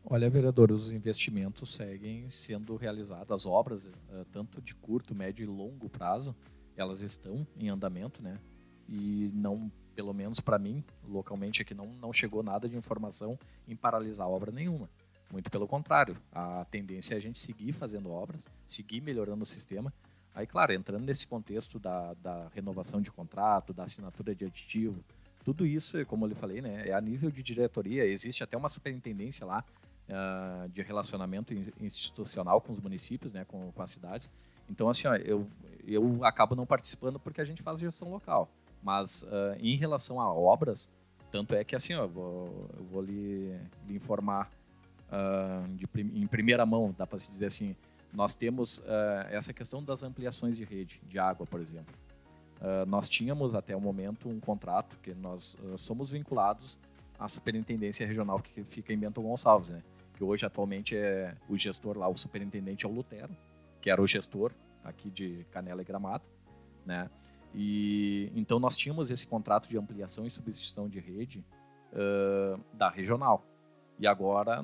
Olha, vereador, os investimentos seguem sendo realizados, as obras, tanto de curto, médio e longo prazo, elas estão em andamento, né? E não, pelo menos para mim, localmente aqui, não chegou nada de informação em paralisar obra nenhuma. Muito pelo contrário, a tendência é a gente seguir fazendo obras, seguir melhorando o sistema. Aí, claro, entrando nesse contexto da renovação de contrato, da assinatura de aditivo, tudo isso, como eu lhe falei, né, é a nível de diretoria. Existe até uma superintendência lá de relacionamento institucional com os municípios, né, com as cidades. Então, assim, ó, eu acabo não participando porque a gente faz gestão local. Mas em relação a obras, tanto é que assim, ó, eu vou lhe informar em primeira mão, dá para se dizer assim, nós temos essa questão das ampliações de rede de água, por exemplo. Nós tínhamos até o momento um contrato que nós somos vinculados à Superintendência Regional que fica em Bento Gonçalves, né? Que hoje atualmente é o gestor lá, o superintendente é o Lutero, que era o gestor aqui de Canela e Gramado, né? E então nós tínhamos esse contrato de ampliação e substituição de rede da regional. E agora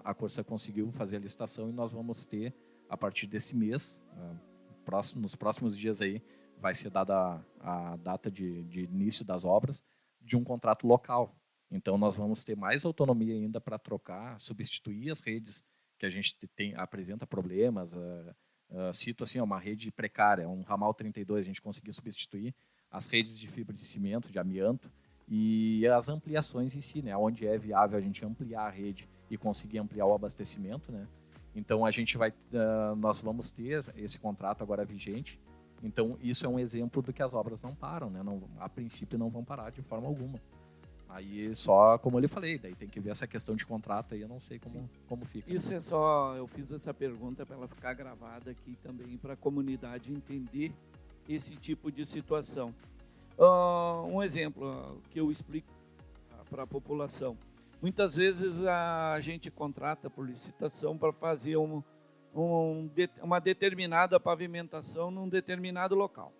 a Corsã conseguiu fazer a licitação e nós vamos ter, a partir desse mês, nos próximos dias aí, vai ser dada a data de início das obras de um contrato local. Então, nós vamos ter mais autonomia ainda para trocar, substituir as redes que a gente apresenta problemas. Cito assim, uma rede precária, um ramal 32, a gente conseguiu substituir as redes de fibra de cimento, de amianto, e as ampliações em si, né, onde é viável a gente ampliar a rede e conseguir ampliar o abastecimento, né. Então, nós vamos ter esse contrato agora vigente. Então, isso é um exemplo do que as obras não param, né? A princípio não vão parar de forma alguma. Aí só, como eu lhe falei, daí tem que ver essa questão de contrato aí, eu não sei como fica. Isso é só, eu fiz essa pergunta para ela ficar gravada aqui também, para a comunidade entender esse tipo de situação. Um exemplo que eu explico para a população. Muitas vezes a gente contrata por licitação para fazer uma determinada pavimentação num determinado local.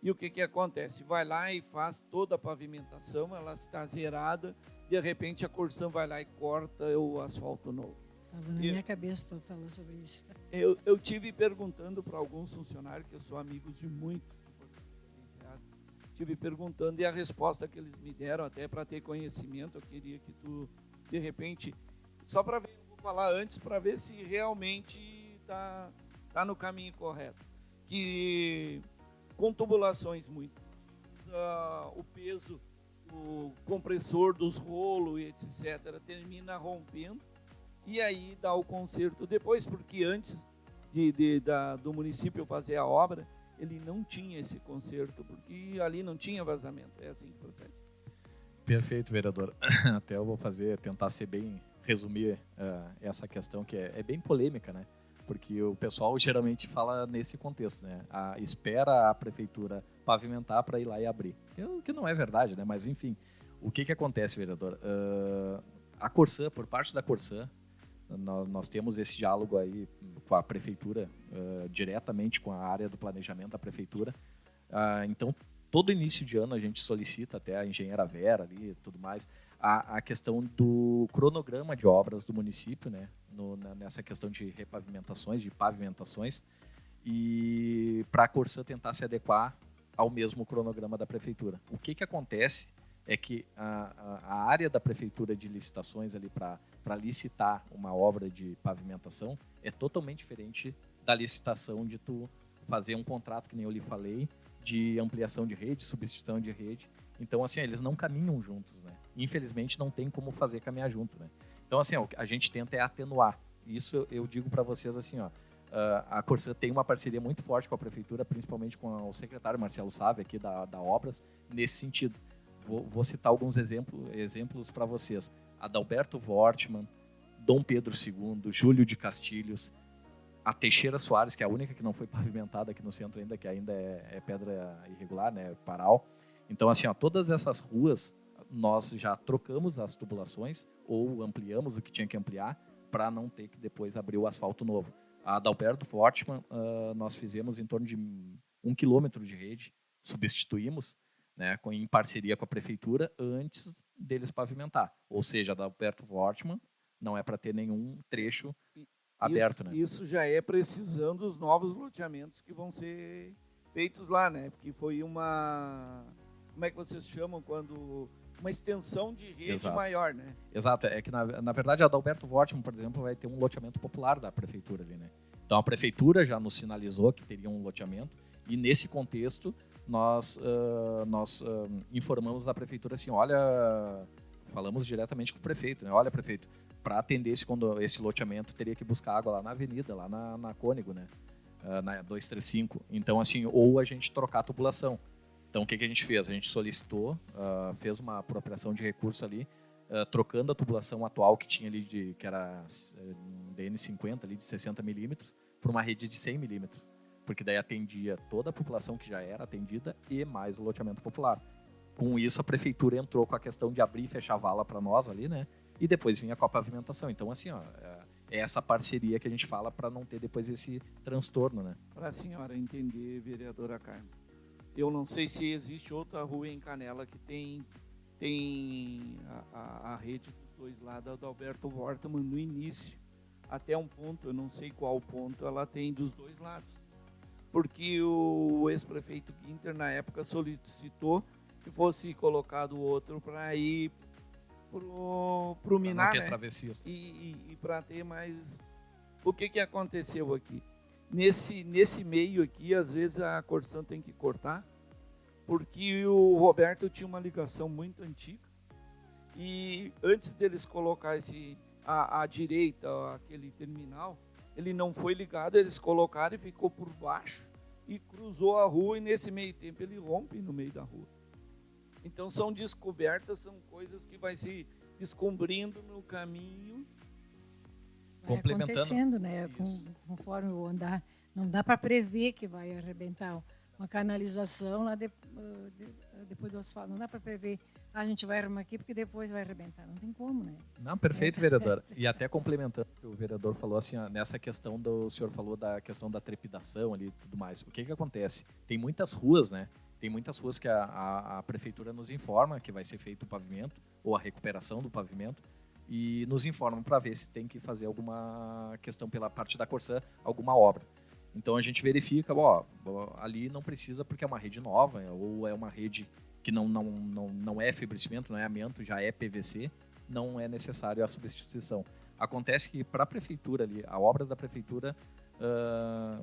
E o que acontece? Vai lá e faz toda a pavimentação, ela está zerada, de repente a Corsã vai lá e corta o asfalto novo. Estava na minha cabeça para falar sobre isso. Eu tive perguntando para alguns funcionários, que eu sou amigos de muitos, tive perguntando e a resposta que eles me deram, até para ter conhecimento, eu queria que tu, de repente, só para ver, eu vou falar antes, para ver se realmente está no caminho correto. Que com tubulações muito, o peso, o compressor dos rolos, etc., termina rompendo, e aí dá o conserto depois, porque antes do município fazer a obra, ele não tinha esse conserto, porque ali não tinha vazamento. É assim que procede. Perfeito, vereador. Até eu vou tentar resumir essa questão que é bem polêmica, né? Porque o pessoal geralmente fala nesse contexto, né? Espera a prefeitura pavimentar para ir lá e abrir. Que não é verdade, né? Mas enfim, o que acontece, vereador? A Corsã, por parte da Corsã, nós temos esse diálogo aí com a prefeitura, diretamente com a área do planejamento da prefeitura. Então, todo início de ano a gente solicita, até a engenheira Vera ali e tudo mais, a questão do cronograma de obras do município, né? Nessa questão de repavimentações, de pavimentações, e para a Corsã tentar se adequar ao mesmo cronograma da prefeitura. O que acontece é que a área da prefeitura de licitações ali para licitar uma obra de pavimentação é totalmente diferente da licitação de tu fazer um contrato, que nem eu lhe falei, de ampliação de rede, substituição de rede. Então, assim, eles não caminham juntos, né? Infelizmente, não tem como fazer caminhar junto, né? Então, assim, a gente tenta atenuar. Isso eu digo para vocês assim, ó, a Corsã tem uma parceria muito forte com a prefeitura, principalmente com o secretário Marcelo Sávio aqui da Obras, nesse sentido. Vou citar alguns exemplos para vocês. Adalberto Wortmann, Dom Pedro II, Júlio de Castilhos, a Teixeira Soares, que é a única que não foi pavimentada aqui no centro ainda, que ainda é pedra irregular, né, paral. Então, assim, ó, todas essas ruas nós já trocamos as tubulações ou ampliamos o que tinha que ampliar para não ter que depois abrir o asfalto novo. A Adalberto Wortmann, nós fizemos em torno de 1 quilômetro de rede, substituímos, né, em parceria com a prefeitura antes deles pavimentar. Ou seja, a Adalberto Wortmann não é para ter nenhum trecho aberto, né? Isso já é precisando dos novos loteamentos que vão ser feitos lá, né? Porque foi uma... Como é que vocês chamam quando... Uma extensão de rede Exato. Maior, né? Exato. É que, na verdade, a Adalberto Wortmann, por exemplo, vai ter um loteamento popular da prefeitura ali, né? Então, a prefeitura já nos sinalizou que teria um loteamento e, nesse contexto, nós informamos a prefeitura assim, olha... Falamos diretamente com o prefeito, né? Olha, prefeito, para atender esse loteamento, teria que buscar água lá na avenida, lá na Cônego, né? Na 235. Então, assim, ou a gente trocar a tubulação. Então, o que a gente fez? A gente solicitou, fez uma apropriação de recursos ali, trocando a tubulação atual que tinha ali, que era DN50, ali de 60 milímetros, por uma rede de 100 milímetros. porque daí atendia toda a população que já era atendida e mais o loteamento popular. Com isso, a prefeitura entrou com a questão de abrir e fechar a vala para nós ali, né? E depois vinha com a pavimentação. Então, assim, ó, é essa parceria que a gente fala para não ter depois esse transtorno, né? Para a senhora entender, vereadora Carmen, eu não sei se existe outra rua em Canela que tem a rede dos dois lados do Alberto Wortmann no início, até um ponto, eu não sei qual ponto, ela tem dos dois lados. Porque o ex-prefeito Guinter, na época, solicitou que fosse colocado outro para ir pro Minar, ter né? travessias. E para ter mais... O que aconteceu aqui? Nesse meio aqui, às vezes a Corsan tem que cortar, porque o Roberto tinha uma ligação muito antiga, e antes deles colocar à direita, aquele terminal, ele não foi ligado, eles colocaram e ficou por baixo, e cruzou a rua, e nesse meio tempo ele rompe no meio da rua. Então são descobertas, são coisas que vai se descobrindo no caminho. Vai acontecendo, né? Conforme o andar, não dá para prever que vai arrebentar uma canalização lá depois do asfalto. Não dá para prever, a gente vai arrumar aqui porque depois vai arrebentar. Não tem como, né? Não, perfeito, vereadora. E até complementando o que o vereador falou, assim, ó, nessa questão o senhor falou da questão da trepidação ali e tudo mais. O que acontece? Tem muitas ruas, né? Tem muitas ruas que a prefeitura nos informa que vai ser feito o pavimento ou a recuperação do pavimento e nos informam para ver se tem que fazer alguma questão pela parte da Corsan, alguma obra. Então a gente verifica, ali não precisa porque é uma rede nova ou é uma rede que não é fibrocimento, não é amianto, já é PVC, não é necessário a substituição. Acontece que para a prefeitura ali, a obra da prefeitura,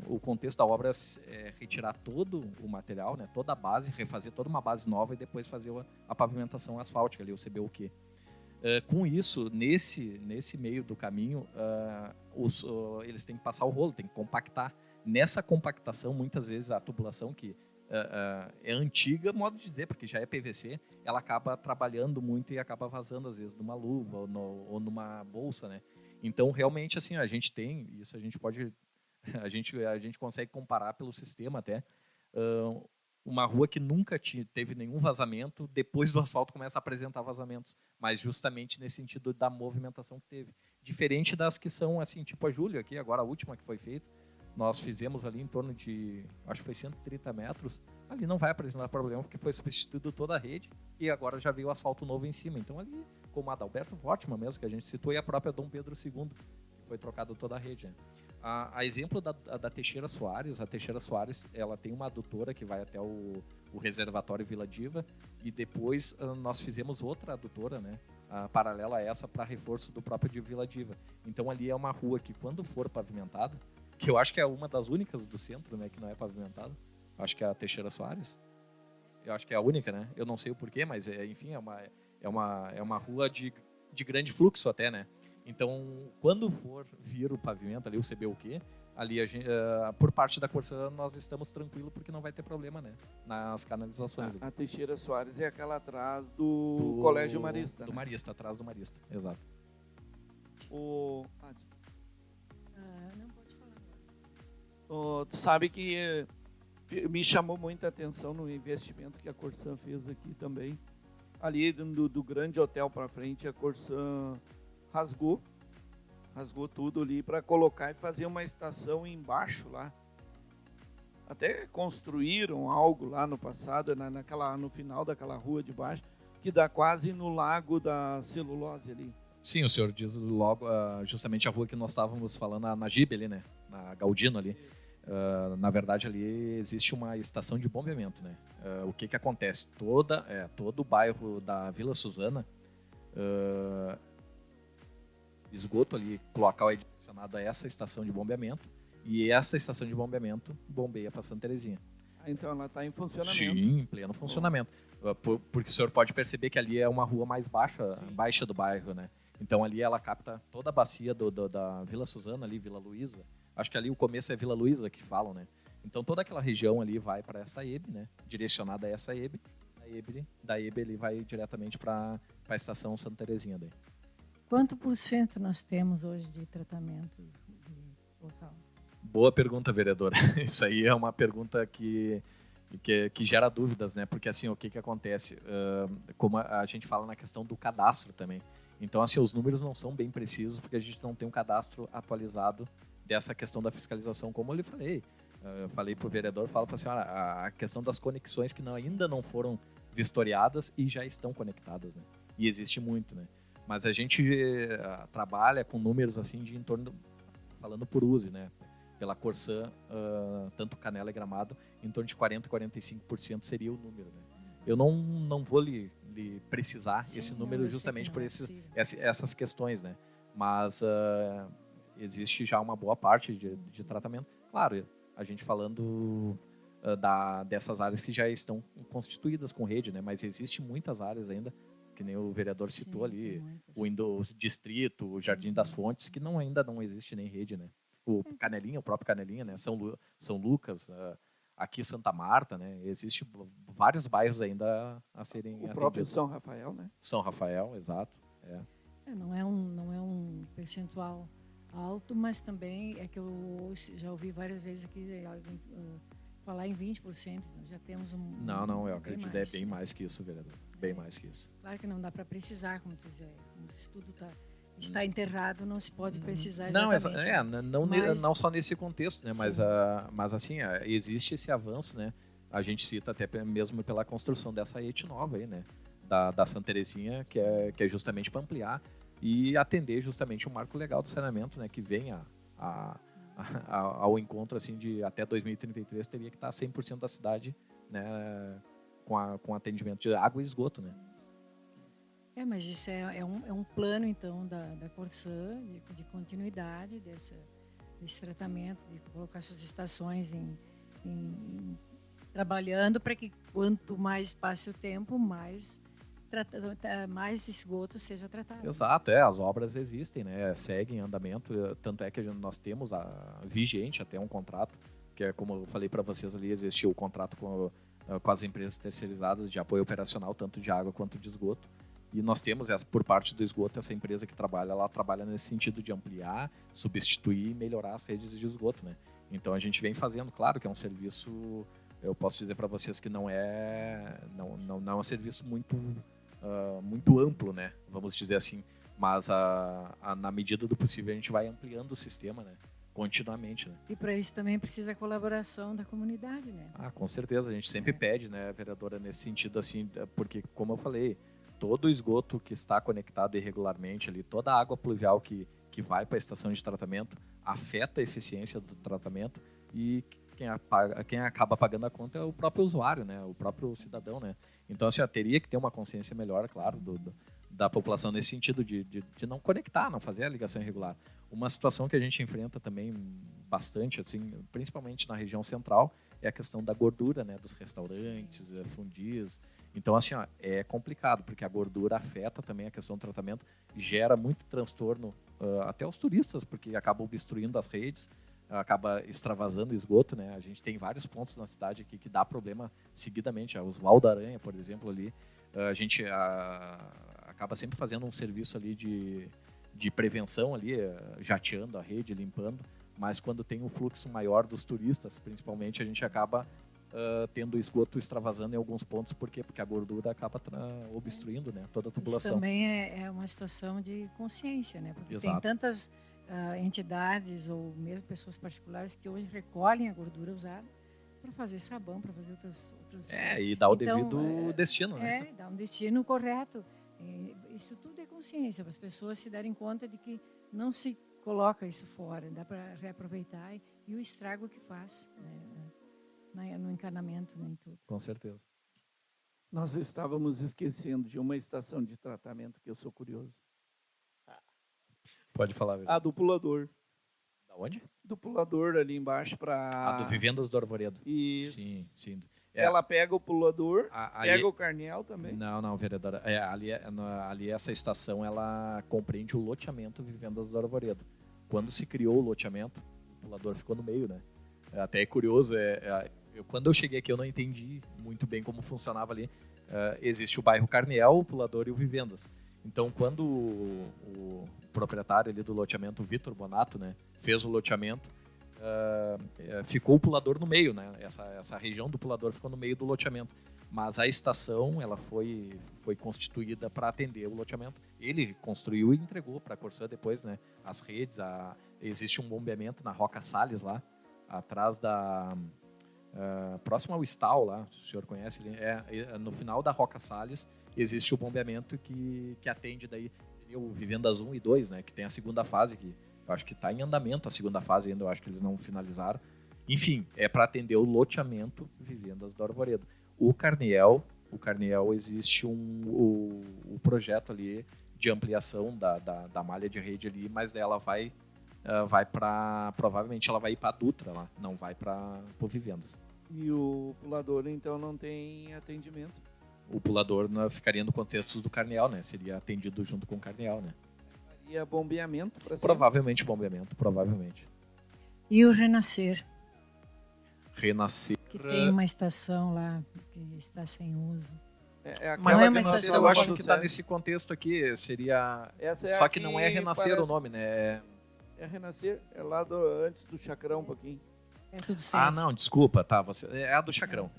o contexto da obra é retirar todo o material, né, toda a base, refazer toda uma base nova e depois fazer a pavimentação asfáltica ali, o CBUQ. Com isso, nesse meio do caminho, eles têm que passar o rolo, tem que compactar. Nessa compactação, muitas vezes a tubulação que é antiga, modo de dizer, porque já é PVC, ela acaba trabalhando muito e acaba vazando às vezes numa luva ou numa bolsa, né? Então, realmente, assim, a gente tem, isso a gente pode, a gente consegue comparar pelo sistema até, uma rua que nunca teve nenhum vazamento, depois do asfalto começa a apresentar vazamentos, mas justamente nesse sentido da movimentação que teve. Diferente das que são, assim, tipo a Júlia aqui, agora a última que foi feita, nós fizemos ali em torno de, acho que foi 130 metros, ali não vai apresentar problema, porque foi substituído toda a rede e agora já veio o asfalto novo em cima. Então ali, como a Adalberto Wortmann mesmo, que a gente citou, e a própria Dom Pedro II, que foi trocado toda a rede, né? A exemplo da Teixeira Soares, a Teixeira Soares, ela tem uma adutora que vai até o reservatório Vila Diva, e depois nós fizemos outra adutora, né, paralela a essa, para reforço do próprio de Vila Diva. Então ali é uma rua que, quando for pavimentada, que eu acho que é uma das únicas do centro, né, que não é pavimentada, acho que é a Teixeira Soares, eu acho que é a única, né, eu não sei o porquê, mas enfim, é uma rua de grande fluxo até, né. Então, quando for vir o pavimento ali, o CBUQ, ali por parte da Corsan nós estamos tranquilos porque não vai ter problema, né, nas canalizações. A Teixeira Soares é aquela atrás do Colégio Marista. Do, né? Marista, atrás do Marista, exato. Não pode falar. Tu sabe que me chamou muita atenção no investimento que a Corsan fez aqui também. Ali do grande hotel para frente, a Corsan rasgou tudo ali para colocar e fazer uma estação embaixo lá. Até construíram algo lá no passado, no final daquela rua de baixo, que dá quase no Lago da Celulose ali. Sim, o senhor diz logo justamente a rua que nós estávamos falando, na Gibe ali, né, na Galdino ali. Na verdade, ali existe uma estação de bombeamento, né. O que acontece? Todo o bairro da Vila Suzana, esgoto ali, o local é direcionado a essa estação de bombeamento, e essa estação de bombeamento bombeia para Santa Terezinha. Então ela está em funcionamento. Sim, em pleno funcionamento. Porque o senhor pode perceber que ali é uma rua mais baixa do bairro, né? Então ali ela capta toda a bacia da Vila Suzana, ali, Vila Luísa. Acho que ali o começo é Vila Luísa que falam, né? Então toda aquela região ali vai para essa EB, né? Direcionada a essa EB. Da EB ele vai diretamente para a estação Santa Terezinha daí. Quanto por cento nós temos hoje de tratamento total? Boa pergunta, vereadora. Isso aí é uma pergunta que gera dúvidas, né? Porque assim, o que acontece? Como a gente fala na questão do cadastro também. Então, assim, os números não são bem precisos porque a gente não tem um cadastro atualizado dessa questão da fiscalização, como eu lhe falei. Eu falei para o vereador, falo para a senhora, a questão das conexões que ainda não foram vistoriadas e já estão conectadas, né? E existe muito, né? Mas a gente trabalha com números assim de em torno, falando por uso, né? Pela Corsã, tanto Canela e Gramado, em torno de 40% a 45% seria o número, né? Eu não vou lhe precisar esse número justamente por essas questões, né? Mas existe já uma boa parte de tratamento. Claro, a gente falando dessas áreas que já estão constituídas com rede, né? Mas existe muitas áreas ainda, que nem o vereador citou ali, o distrito, o Jardim das Fontes, que ainda não existe nem rede, né? O próprio Canelinha, né? São Lucas, aqui Santa Marta, né? Existem vários bairros ainda a serem atendidos. O próprio São Rafael, né? São Rafael, exato. Não é um percentual alto, mas também é que eu já ouvi várias vezes aqui falar em 20%, nós já temos Não, eu acredito que é bem mais que isso, vereador. Bem mais que isso. Claro que não dá para precisar, como dizer, o estudo está enterrado, não se pode precisar exatamente. Não só nesse contexto, né? Mas assim, existe esse avanço, né? A gente cita até mesmo pela construção dessa ET nova aí, né? Da Santa Terezinha, que é justamente para ampliar e atender justamente o marco legal do saneamento, né? Que vem ao encontro assim de até 2033 teria que estar 100% da cidade, né? Com atendimento de água e esgoto, né? Mas isso é um plano, então, da Corsã, de continuidade desse tratamento, de colocar essas estações trabalhando para que quanto mais passe o tempo, mais esgoto seja tratado. Exato, as obras existem, né? Seguem em andamento, tanto é que nós temos vigente até um contrato, que é como eu falei para vocês ali, existe o contrato com as empresas terceirizadas de apoio operacional, tanto de água quanto de esgoto. E nós temos, por parte do esgoto, essa empresa que ela trabalha nesse sentido de ampliar, substituir e melhorar as redes de esgoto, né? Então a gente vem fazendo, claro que é um serviço, eu posso dizer para vocês que não é um serviço muito amplo, né? Vamos dizer assim, mas na medida do possível a gente vai ampliando o sistema, né? Continuamente, né? E para isso também precisa a colaboração da comunidade, né? Com certeza, a gente sempre pede, né, vereadora, nesse sentido assim, porque como eu falei, todo o esgoto que está conectado irregularmente ali, toda a água pluvial que vai para a estação de tratamento afeta a eficiência do tratamento e quem acaba pagando a conta é o próprio usuário, né? O próprio cidadão, né? Então, assim, teria que ter uma consciência melhor, claro, da população nesse sentido de não conectar, não fazer a ligação irregular. Uma situação que a gente enfrenta também bastante, assim, principalmente na região central, é a questão da gordura, né? Dos restaurantes, fundis. Então, assim, é complicado, porque a gordura afeta também a questão do tratamento, gera muito transtorno até os turistas, porque acabam obstruindo as redes, acaba extravasando o esgoto, né? A gente tem vários pontos na cidade aqui que dá problema seguidamente. Os Val da Aranha, por exemplo, ali, a gente acaba sempre fazendo um serviço ali de prevenção ali, jateando a rede, limpando, mas quando tem um fluxo maior dos turistas, principalmente, a gente acaba tendo esgoto extravasando em alguns pontos. Por quê? Porque a gordura acaba obstruindo, né, toda a tubulação. Isso também é uma situação de consciência, né? Porque Exato. tem tantas entidades ou mesmo pessoas particulares que hoje recolhem a gordura usada para fazer sabão, para fazer outras... E dar o devido destino, né? Dar um destino correto. Isso tudo é consciência, para as pessoas se darem conta de que não se coloca isso fora, dá para reaproveitar e o estrago que faz, né? No encanamento, nem tudo. Com certeza. Nós estávamos esquecendo de uma estação de tratamento que eu sou curioso. Pode falar, velho. A do pulador. Da onde? Do pulador ali embaixo para... A do Vivendas do Arvoredo. Isso. Sim. Ela pega o pulador, pega o Carnel também? Não, vereadora. Ali essa estação, ela compreende o loteamento Vivendas do Arvoredo. Quando se criou o loteamento, o pulador ficou no meio, né? Até é curioso, quando eu cheguei aqui eu não entendi muito bem como funcionava ali. Existe o bairro Carnel, o pulador e o Vivendas. Então, quando o proprietário ali do loteamento, o Vitor Bonato, né, fez o loteamento, ficou o pulador no meio, né? Essa região do pulador ficou no meio do loteamento. Mas a estação ela foi constituída para atender o loteamento. Ele construiu e entregou para a Corsã depois, né? As redes, existe um bombeamento na Roca Salles lá, atrás próximo ao Stal lá, se o senhor conhece, no final da Roca Salles existe o bombeamento que atende daí o Vivendas 1 e 2, né? Que tem a segunda fase, que eu acho que está em andamento a segunda fase ainda, eu acho que eles não finalizaram. Enfim, é para atender o loteamento Vivendas do Arvoredo. O Carniel existe o projeto ali de ampliação da malha de rede ali, mas ela vai para, provavelmente ela vai ir para a Dutra lá, não vai para o Vivendas. E o pulador então não tem atendimento? O pulador ficaria no contexto do Carniel, né? Seria atendido junto com o Carniel, né? Faria bombeamento para cima? Provavelmente bombeamento, provavelmente. E o Renascer? Renascer. Que tem uma estação lá que está sem uso. Mas não é uma estação, eu acho que está nesse contexto aqui, seria... Só que não é Renascer parece... o nome, né? É Renascer, é lá antes do Chacrão um pouquinho. Perto do César. Não, desculpa, tá. É a do Chacrão.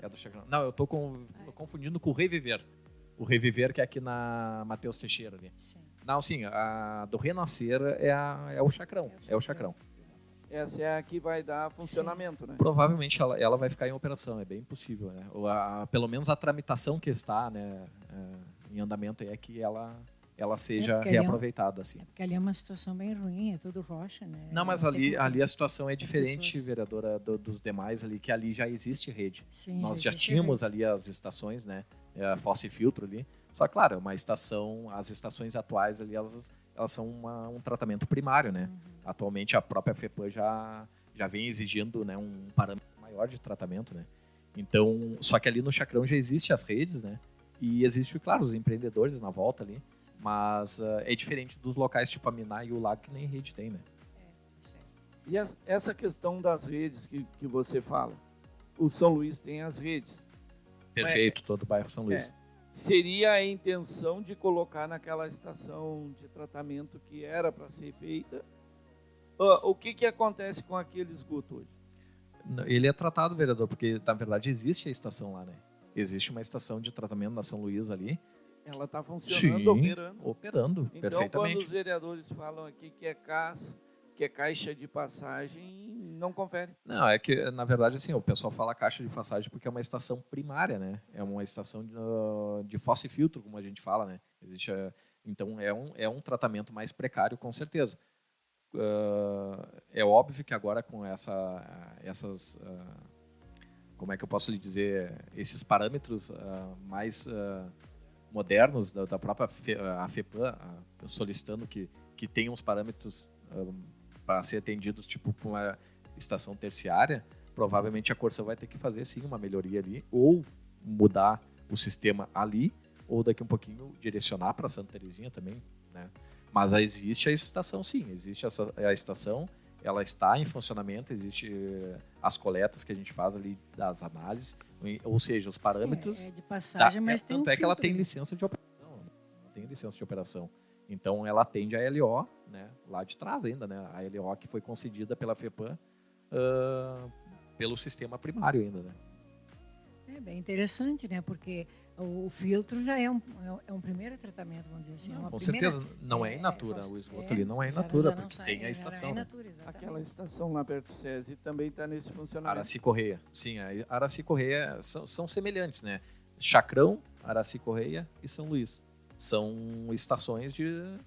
Não, eu tô confundindo com o Reviver. O Reviver que é aqui na Matheus Teixeira ali. Sim. Não, sim, a do Renascer é o Chacrão. É o Chacrão. Essa é a que vai dar funcionamento, né? Provavelmente ela vai ficar em operação, é bem possível, né? Pelo menos a tramitação que está, né, em andamento é que ela seja reaproveitada, assim. Porque ali é uma situação bem ruim, é tudo rocha, né? Não, mas ali a situação é diferente, vereadora, dos demais ali, que ali já existe rede. Sim, nós já tínhamos ali as estações, né? A Fossa e Filtro ali. Só que, claro, uma estação, as estações atuais ali, elas são um tratamento primário, né? Uhum. Atualmente a própria FEPAM já vem exigindo, né, um parâmetro maior de tratamento, né? Então, só que ali no Chacrão já existem as redes, né? E existe, claro, os empreendedores na volta ali, mas é diferente dos locais tipo a Miná e o Lago, que nem rede tem, né? Certo. E essa questão das redes que você fala, o São Luís tem as redes. Perfeito, todo o bairro São Luís. Seria a intenção de colocar naquela estação de tratamento que era para ser feita. O que acontece com aquele esgoto hoje? Ele é tratado, vereador, porque na verdade existe a estação lá, né? Existe uma estação de tratamento na São Luís ali. Ela está funcionando, Sim, operando então, Então, perfeitamente. quando os vereadores falam aqui que é caixa de passagem, não confere. Não, é que, na verdade, assim, o pessoal fala caixa de passagem porque é uma estação primária, né? É uma estação de fossa e filtro, como a gente fala, né? Então, é um tratamento mais precário, com certeza. É óbvio que agora com essas... como é que eu posso lhe dizer? Esses parâmetros mais modernos da própria FEPAM, solicitando que tenham os parâmetros para ser atendidos, tipo, com a estação terciária, provavelmente a Corsã vai ter que fazer, sim, uma melhoria ali, ou mudar o sistema ali, ou daqui um pouquinho direcionar para Santa Terezinha também, né? Mas existe a estação, sim, existe a estação, ela está em funcionamento, existe as coletas que a gente faz ali das análises, ou seja, os parâmetros... Sim, é de passagem, mas tem tanto um é que ela filtro, tem né? licença de operação, ela tem licença de operação. Então, ela atende a LO, né, lá de trás ainda, né, a LO que foi concedida pela FEPAM pelo sistema primário ainda, né. É bem interessante, né, porque o filtro já é um primeiro tratamento, vamos dizer assim. Com certeza, não é in natura, o esgoto ali não é in natura, porque tem a estação. É in né? natura, exatamente. Aquela estação lá perto do SESI também está nesse funcionamento. Araci Correia, sim, a Araci Correia são semelhantes, né, Chacrão, Araci Correia e São Luís. São estações de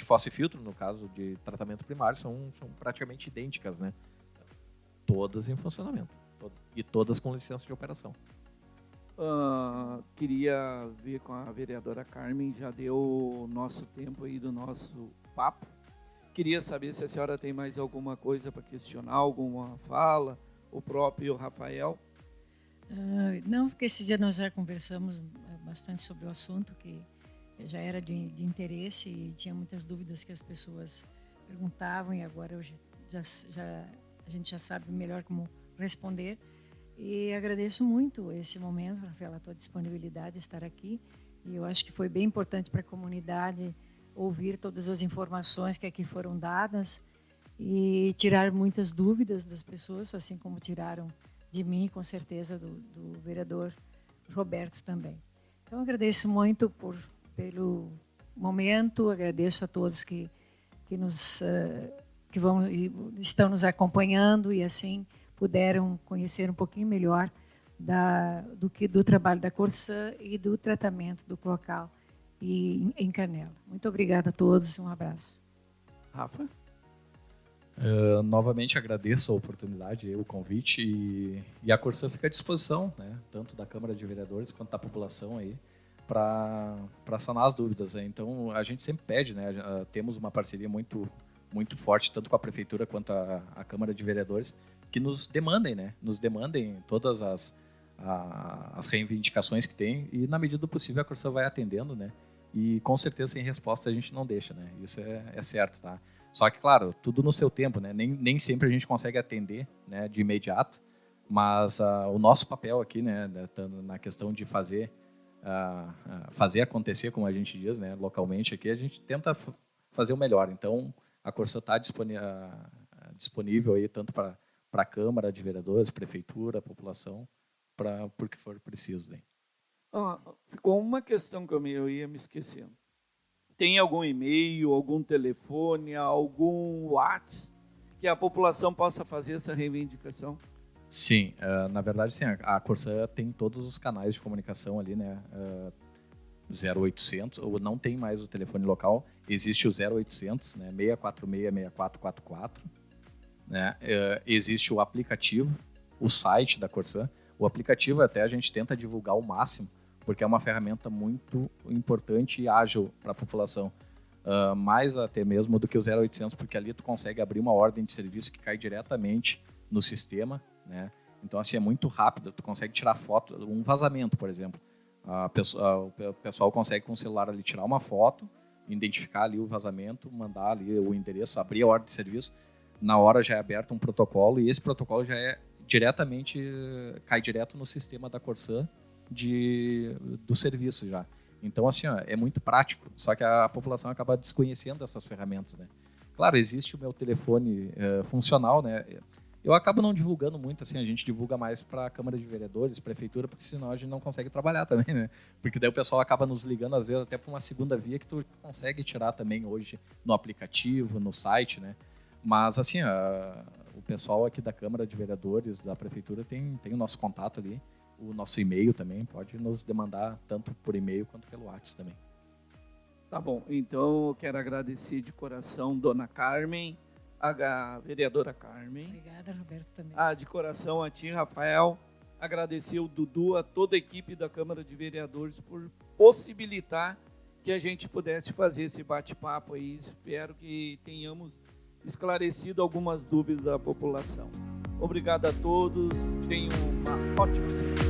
fossa e filtro, no caso de tratamento primário, são praticamente idênticas, né? Todas em funcionamento. E todas com licença de operação. Queria ver com a vereadora Carmen, já deu o nosso tempo aí do nosso papo. Queria saber se a senhora tem mais alguma coisa para questionar, alguma fala, o próprio Rafael. Não, porque esse dia nós já conversamos bastante sobre o assunto, que já era de interesse e tinha muitas dúvidas que as pessoas perguntavam, e agora hoje a gente já sabe melhor como responder. E agradeço muito esse momento, Rafael, a tua disponibilidade de estar aqui. E eu acho que foi bem importante para a comunidade ouvir todas as informações que aqui foram dadas. e tirar muitas dúvidas das pessoas, assim como tiraram de mim, com certeza, do vereador Roberto também. Então, agradeço muito pelo momento, agradeço a todos que estão nos acompanhando e, assim, puderam conhecer um pouquinho melhor do trabalho da Corsã e do tratamento do Clocal em Canela. Muito obrigada a todos e um abraço. Rafa? Novamente agradeço a oportunidade, o convite, e a Corsã fica à disposição, né, tanto da Câmara de Vereadores quanto da população aí, para sanar as dúvidas. Né? Então, a gente sempre pede, né, temos uma parceria muito forte, tanto com a Prefeitura quanto a Câmara de Vereadores, que nos demandem todas as reivindicações que tem, e na medida do possível a Corsã vai atendendo, né, e com certeza sem resposta a gente não deixa, né, isso é certo, tá? Só que, claro, tudo no seu tempo, né? Nem sempre a gente consegue atender, né, de imediato, mas o nosso papel aqui, né, na questão de fazer acontecer, como a gente diz, né, localmente aqui, a gente tenta fazer o melhor. Então, a Corsã está disponível aí tanto para a Câmara de Vereadores, Prefeitura, população, por que for preciso. Né? Ficou uma questão que eu ia me esquecendo. Tem algum e-mail, algum telefone, algum WhatsApp que a população possa fazer essa reivindicação? Sim, na verdade, sim. A Corsã tem todos os canais de comunicação ali, né? 0800, ou não tem mais o telefone local, existe o 0800, né? 646-6444, né? Existe o aplicativo, o site da Corsã. O aplicativo até a gente tenta divulgar ao máximo, porque é uma ferramenta muito importante e ágil para a população. Mais até mesmo do que o 0800, porque ali tu consegue abrir uma ordem de serviço que cai diretamente no sistema, né? Então, assim, é muito rápido, tu consegue tirar foto, um vazamento, por exemplo. O pessoal consegue com o celular ali tirar uma foto, identificar ali o vazamento, mandar ali o endereço, abrir a ordem de serviço, na hora já é aberto um protocolo, e esse protocolo já cai direto no sistema da Corsã, do serviço já. Então, assim, é muito prático, só que a população acaba desconhecendo essas ferramentas, né? Claro, existe o meu telefone funcional, né? Eu acabo não divulgando muito, assim, a gente divulga mais para a Câmara de Vereadores, Prefeitura, porque senão a gente não consegue trabalhar também, né? Porque daí o pessoal acaba nos ligando, às vezes, até para uma segunda via que tu consegue tirar também hoje no aplicativo, no site, né? Mas, assim, o pessoal aqui da Câmara de Vereadores, da Prefeitura, tem o nosso contato ali. O nosso e-mail também, pode nos demandar tanto por e-mail quanto pelo WhatsApp também. Tá bom, então eu quero agradecer de coração Dona Carmen, a vereadora Carmen. Obrigada, Roberto, também. De coração a ti, Rafael. Agradecer o Dudu, a toda a equipe da Câmara de Vereadores por possibilitar que a gente pudesse fazer esse bate-papo aí. Espero que tenhamos esclarecido algumas dúvidas da população. Obrigado a todos, tenham uma ótima semana.